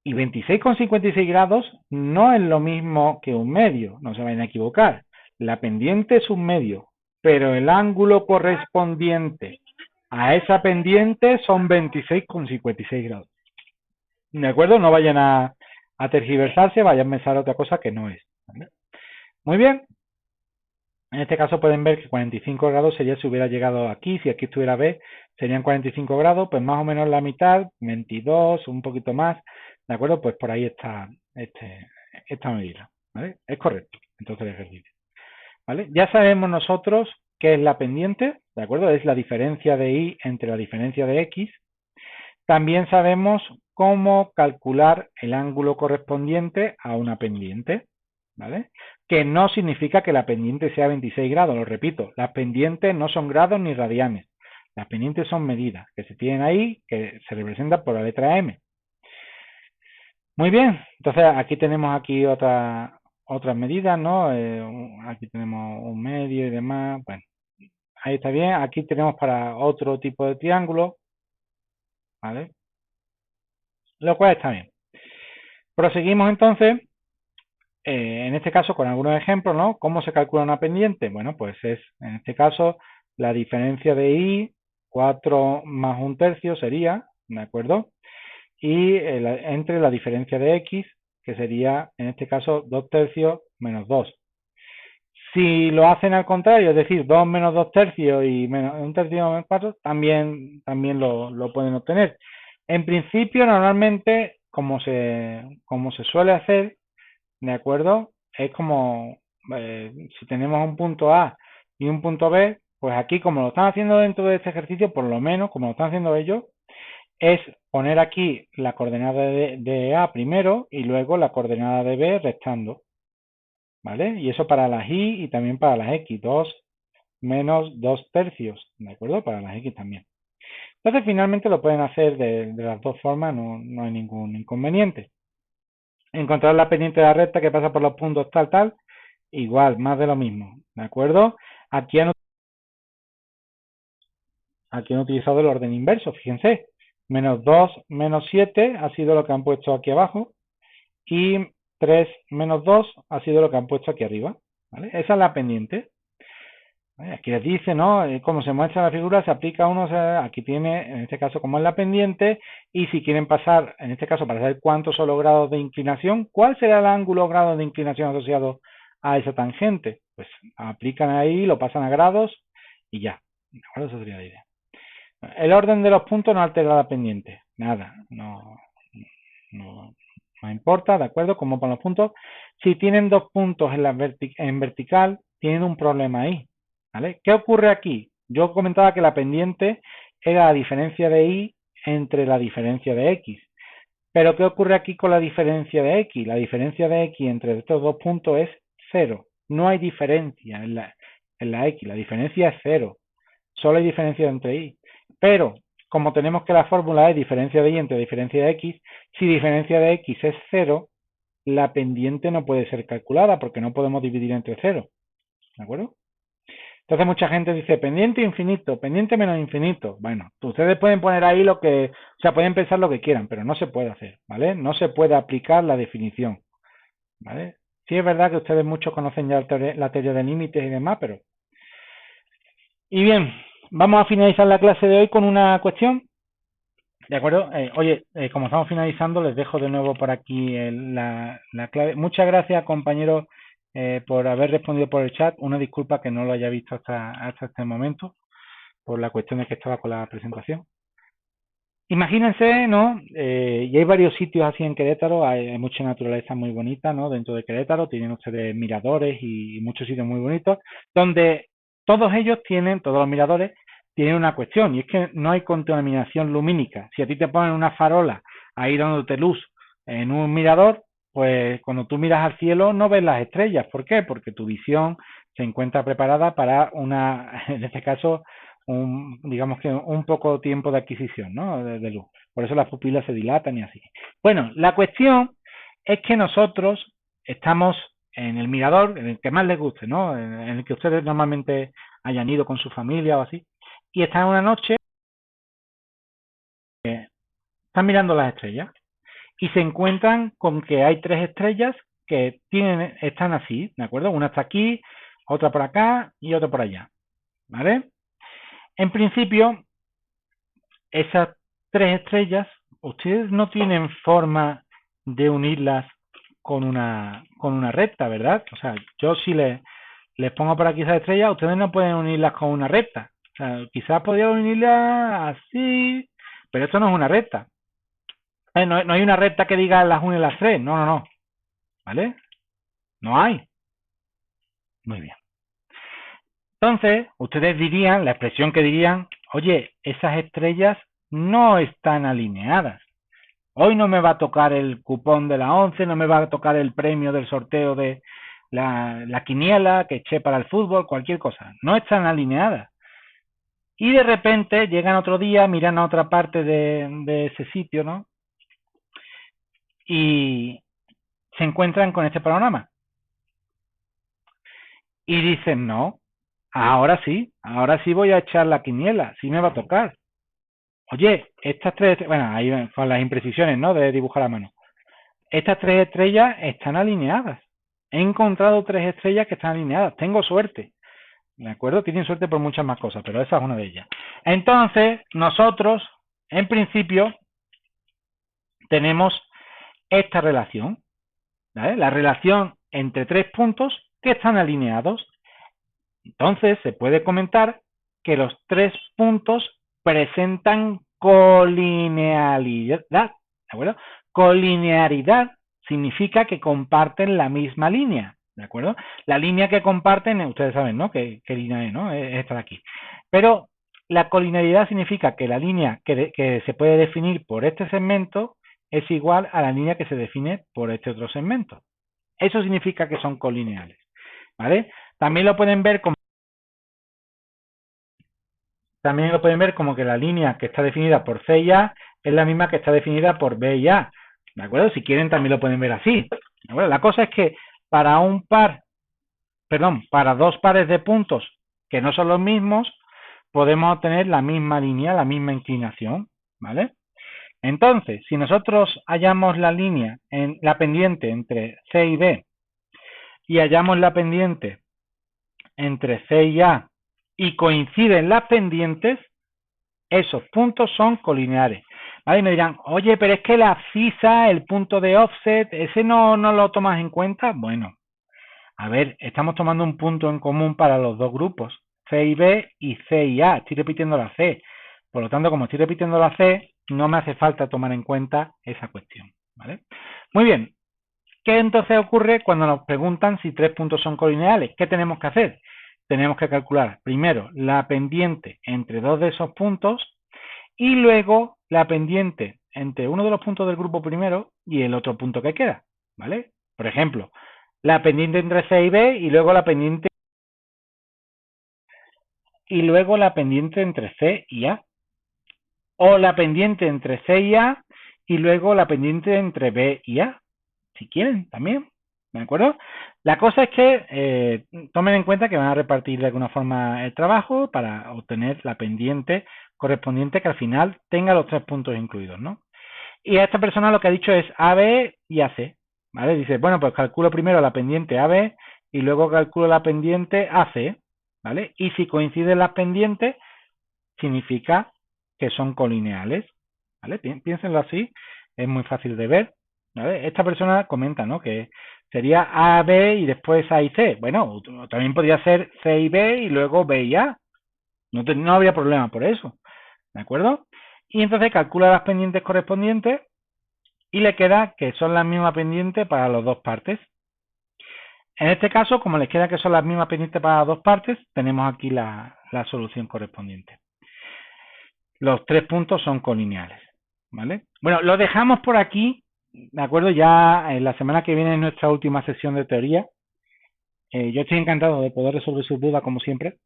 Y 26,56 grados no es lo mismo que un medio, no se vayan a equivocar. La pendiente es un medio, pero el ángulo correspondiente a esa pendiente son 26,56 grados. ¿De acuerdo? No vayan a tergiversarse, vayan a pensar otra cosa que no es. ¿Vale? Muy bien. En este caso pueden ver que 45 grados sería si hubiera llegado aquí, si aquí estuviera B, serían 45 grados, pues más o menos la mitad, 22, un poquito más, ¿de acuerdo? Pues por ahí está esta medida, ¿vale? Es correcto, entonces el ejercicio, ¿vale? Ya sabemos nosotros qué es la pendiente, ¿de acuerdo? Es la diferencia de y entre la diferencia de x. También sabemos cómo calcular el ángulo correspondiente a una pendiente, ¿vale? Que no significa que la pendiente sea 26 grados, lo repito, las pendientes no son grados ni radianes, las pendientes son medidas que se tienen ahí, que se representan por la letra M. Muy bien, entonces aquí tenemos otras medidas, ¿no? Aquí tenemos un medio y demás, bueno, ahí está bien, aquí tenemos para otro tipo de triángulo, ¿vale? Lo cual está bien. Proseguimos entonces, en este caso con algunos ejemplos, ¿no? ¿Cómo se calcula una pendiente? Bueno, pues es, en este caso, la diferencia de I, 4 más un tercio sería, ¿de acuerdo? Y entre la diferencia de X, que sería, en este caso, 2 tercios menos 2. Si lo hacen al contrario, es decir, 2 menos 2 tercios y menos un tercio menos 4, también lo pueden obtener. En principio, normalmente, como se suele hacer, ¿de acuerdo? Es como si tenemos un punto A y un punto B, pues aquí como lo están haciendo dentro de este ejercicio, por lo menos como lo están haciendo ellos, es poner aquí la coordenada de A primero y luego la coordenada de B restando, ¿vale? Y eso para las Y y también para las X, 2 menos 2 tercios, ¿de acuerdo? Para las X también. Entonces finalmente lo pueden hacer de las dos formas, no hay ningún inconveniente. Encontrar la pendiente de la recta que pasa por los puntos tal, igual, más de lo mismo, ¿de acuerdo? Aquí han utilizado el orden inverso, fíjense, menos 2 menos 7 ha sido lo que han puesto aquí abajo y 3 menos 2 ha sido lo que han puesto aquí arriba, ¿vale? Esa es la pendiente. Aquí les dice, ¿no? Como se muestra la figura, se aplica uno, o sea, aquí tiene, en este caso, como es la pendiente, y si quieren pasar, en este caso, para saber cuántos son los grados de inclinación, ¿cuál será el ángulo o grado de inclinación asociado a esa tangente? Pues aplican ahí, lo pasan a grados y ya. Ahora esa sería la idea. El orden de los puntos no altera la pendiente, nada, no importa, ¿de acuerdo? Como con los puntos, si tienen dos puntos en vertical, tienen un problema ahí, ¿vale? ¿Qué ocurre aquí? Yo comentaba que la pendiente era la diferencia de Y entre la diferencia de X. Pero ¿qué ocurre aquí con la diferencia de X? La diferencia de X entre estos dos puntos es cero. No hay diferencia en la X, la diferencia es cero. Solo hay diferencia entre Y. Pero, como tenemos que la fórmula es diferencia de Y entre diferencia de X, si diferencia de X es cero, la pendiente no puede ser calculada porque no podemos dividir entre cero. ¿De acuerdo? Entonces mucha gente dice pendiente infinito, pendiente menos infinito. Bueno, ustedes pueden poner ahí lo que, o sea, pueden pensar lo que quieran, pero no se puede hacer, ¿vale? No se puede aplicar la definición, ¿vale? Sí es verdad que ustedes muchos conocen ya la teoría de límites y demás, pero... Y bien, vamos a finalizar la clase de hoy con una cuestión. ¿De acuerdo? Oye, como estamos finalizando, les dejo de nuevo por aquí la clave. Muchas gracias, compañeros, por haber respondido por el chat. Una disculpa que no lo haya visto hasta este momento, por la cuestión de que estaba con la presentación. Imagínense, ¿no? Y hay varios sitios así en Querétaro, hay mucha naturaleza muy bonita, ¿no? Dentro de Querétaro tienen ustedes miradores y muchos sitios muy bonitos, donde todos los miradores, tienen una cuestión, y es que no hay contaminación lumínica. Si a ti te ponen una farola ahí dándote luz en un mirador, pues cuando tú miras al cielo no ves las estrellas. ¿Por qué? Porque tu visión se encuentra preparada para una, en este caso, digamos que un poco tiempo de adquisición, ¿no? De luz. Por eso las pupilas se dilatan y así. Bueno, la cuestión es que nosotros estamos en el mirador, en el que más les guste, ¿no? En el que ustedes normalmente hayan ido con su familia o así, y están una noche, están mirando las estrellas y se encuentran con que hay tres estrellas que están así, ¿de acuerdo? Una está aquí, otra por acá y otra por allá, ¿vale? En principio, esas tres estrellas, ustedes no tienen forma de unirlas con una recta, ¿verdad? O sea, yo si les pongo por aquí esas estrellas, ustedes no pueden unirlas con una recta. O sea, quizás podrían unirlas así, pero esto no es una recta. No hay una recta que diga las une las tres, no. ¿Vale? No hay. Muy bien. Entonces, ustedes dirían, la expresión que dirían, oye, esas estrellas no están alineadas. Hoy no me va a tocar el cupón de la 11, no me va a tocar el premio del sorteo de la quiniela que eché para el fútbol, cualquier cosa. No están alineadas. Y de repente llegan otro día, miran a otra parte de ese sitio, ¿no? Y se encuentran con este panorama. Y dicen, no, ahora sí voy a echar la quiniela, sí me va a tocar. oye, estas tres, bueno, ahí con las imprecisiones, ¿no? De dibujar a mano. Estas tres estrellas están alineadas. He encontrado tres estrellas que están alineadas. Tengo suerte. ¿De acuerdo? Tienen suerte por muchas más cosas, pero esa es una de ellas. Entonces, nosotros, en principio, tenemos esta relación, ¿vale? La relación entre tres puntos que están alineados. Entonces, se puede comentar que los tres puntos presentan colinealidad, ¿de acuerdo? Colinearidad significa que comparten la misma línea, ¿de acuerdo? La línea que comparten, ustedes saben, ¿no? ¿Qué línea es, no? Es esta de aquí. Pero la colinearidad significa que la línea que se puede definir por este segmento es igual a la línea que se define por este otro segmento. Eso significa que son colineales, ¿vale? También lo pueden ver como que la línea que está definida por C y A es la misma que está definida por B y A, ¿de acuerdo? Si quieren también lo pueden ver así, ¿de acuerdo? La cosa es que para para dos pares de puntos que no son los mismos, podemos obtener la misma línea, la misma inclinación, ¿vale? Entonces, si nosotros hallamos la línea, la pendiente entre C y B, y hallamos la pendiente entre C y A, y coinciden las pendientes, esos puntos son colineares. ¿Vale? Y me dirán, oye, pero es que la CISA, el punto de offset, ¿ese no lo tomas en cuenta? Bueno, a ver, estamos tomando un punto en común para los dos grupos, C y B y C y A. Estoy repitiendo la C. Por lo tanto, como estoy repitiendo la C, no me hace falta tomar en cuenta esa cuestión, ¿vale? Muy bien. ¿Qué entonces ocurre cuando nos preguntan si tres puntos son colineales? ¿Qué tenemos que hacer? Tenemos que calcular primero la pendiente entre dos de esos puntos y luego la pendiente entre uno de los puntos del grupo primero y el otro punto que queda, ¿vale? Por ejemplo, la pendiente entre C y B y luego la pendiente entre C y A. O la pendiente entre C y A y luego la pendiente entre B y A, si quieren también, ¿de acuerdo? La cosa es que tomen en cuenta que van a repartir de alguna forma el trabajo para obtener la pendiente correspondiente que al final tenga los tres puntos incluidos, ¿no? Y a esta persona lo que ha dicho es AB y AC, ¿vale? Dice, bueno, pues calculo primero la pendiente AB y luego calculo la pendiente AC, ¿vale? Y si coinciden las pendientes, significa que son colineales, ¿vale? Piénsenlo así, es muy fácil de ver, ¿vale? Esta persona comenta, ¿no? Que sería A, B y después A y C. Bueno, también podría ser C y B y luego B y A. No habría problema por eso, ¿de acuerdo? Y entonces calcula las pendientes correspondientes y le queda que son las mismas pendientes para las dos partes. En este caso, como les queda que son las mismas pendientes para las dos partes, tenemos aquí la solución correspondiente. Los tres puntos son colineales, ¿vale? Bueno, lo dejamos por aquí, ¿de acuerdo? Ya en la semana que viene es nuestra última sesión de teoría. Yo estoy encantado de poder resolver sus dudas como siempre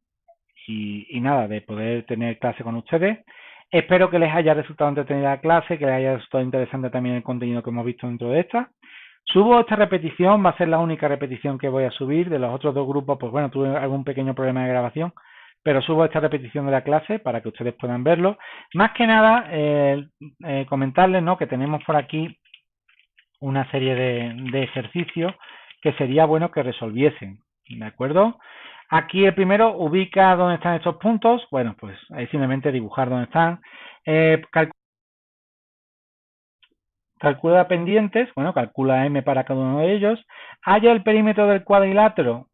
y nada, de poder tener clase con ustedes. Espero que les haya resultado entretenida la clase, que les haya resultado interesante también el contenido que hemos visto dentro de esta. Subo esta repetición, va a ser la única repetición que voy a subir. De los otros dos grupos, pues bueno, tuve algún pequeño problema de grabación, pero subo esta repetición de la clase para que ustedes puedan verlo. Más que nada, comentarles, ¿no?, que tenemos por aquí una serie de ejercicios que sería bueno que resolviesen, ¿de acuerdo? Aquí el primero, ubica dónde están estos puntos. Bueno, pues ahí simplemente dibujar dónde están. Calcula pendientes, bueno, calcula M para cada uno de ellos. Halla el perímetro del cuadrilátero,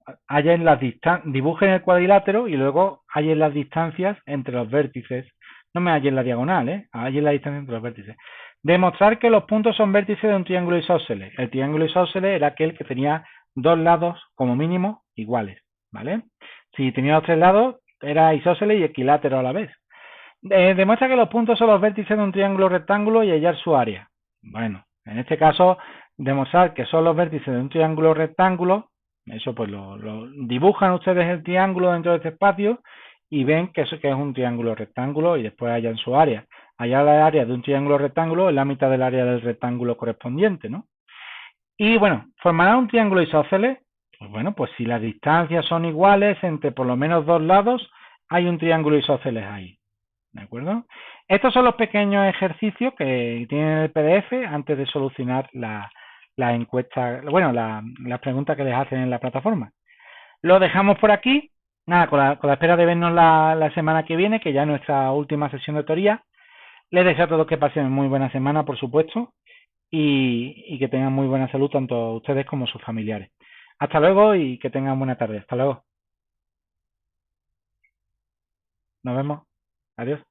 dibujen el cuadrilátero y luego hallen las distancias entre los vértices. No me hallen la diagonal, hallen la distancia entre los vértices. Demostrar que los puntos son vértices de un triángulo isósceles. El triángulo isósceles era aquel que tenía dos lados como mínimo iguales, ¿vale? Si tenía los tres lados, era isósceles y equilátero a la vez. Demuestra que los puntos son los vértices de un triángulo rectángulo y hallar su área. Bueno, en este caso, demostrar que son los vértices de un triángulo rectángulo, eso pues lo dibujan ustedes el triángulo dentro de este espacio y ven que eso que es un triángulo rectángulo y después hallan su área. Hallar la área de un triángulo rectángulo es la mitad del área del rectángulo correspondiente, ¿no? Y bueno, ¿formará un triángulo isósceles? Pues bueno, pues si las distancias son iguales entre por lo menos dos lados, hay un triángulo isósceles ahí. ¿De acuerdo? Estos son los pequeños ejercicios que tienen el PDF antes de solucionar la encuesta, bueno, las preguntas que les hacen en la plataforma. Lo dejamos por aquí. Nada, con la espera de vernos la semana que viene, que ya es nuestra última sesión de teoría. Les deseo a todos que pasen muy buena semana, por supuesto, y que tengan muy buena salud tanto ustedes como sus familiares. Hasta luego y que tengan buena tarde. Hasta luego. Nos vemos. Adiós.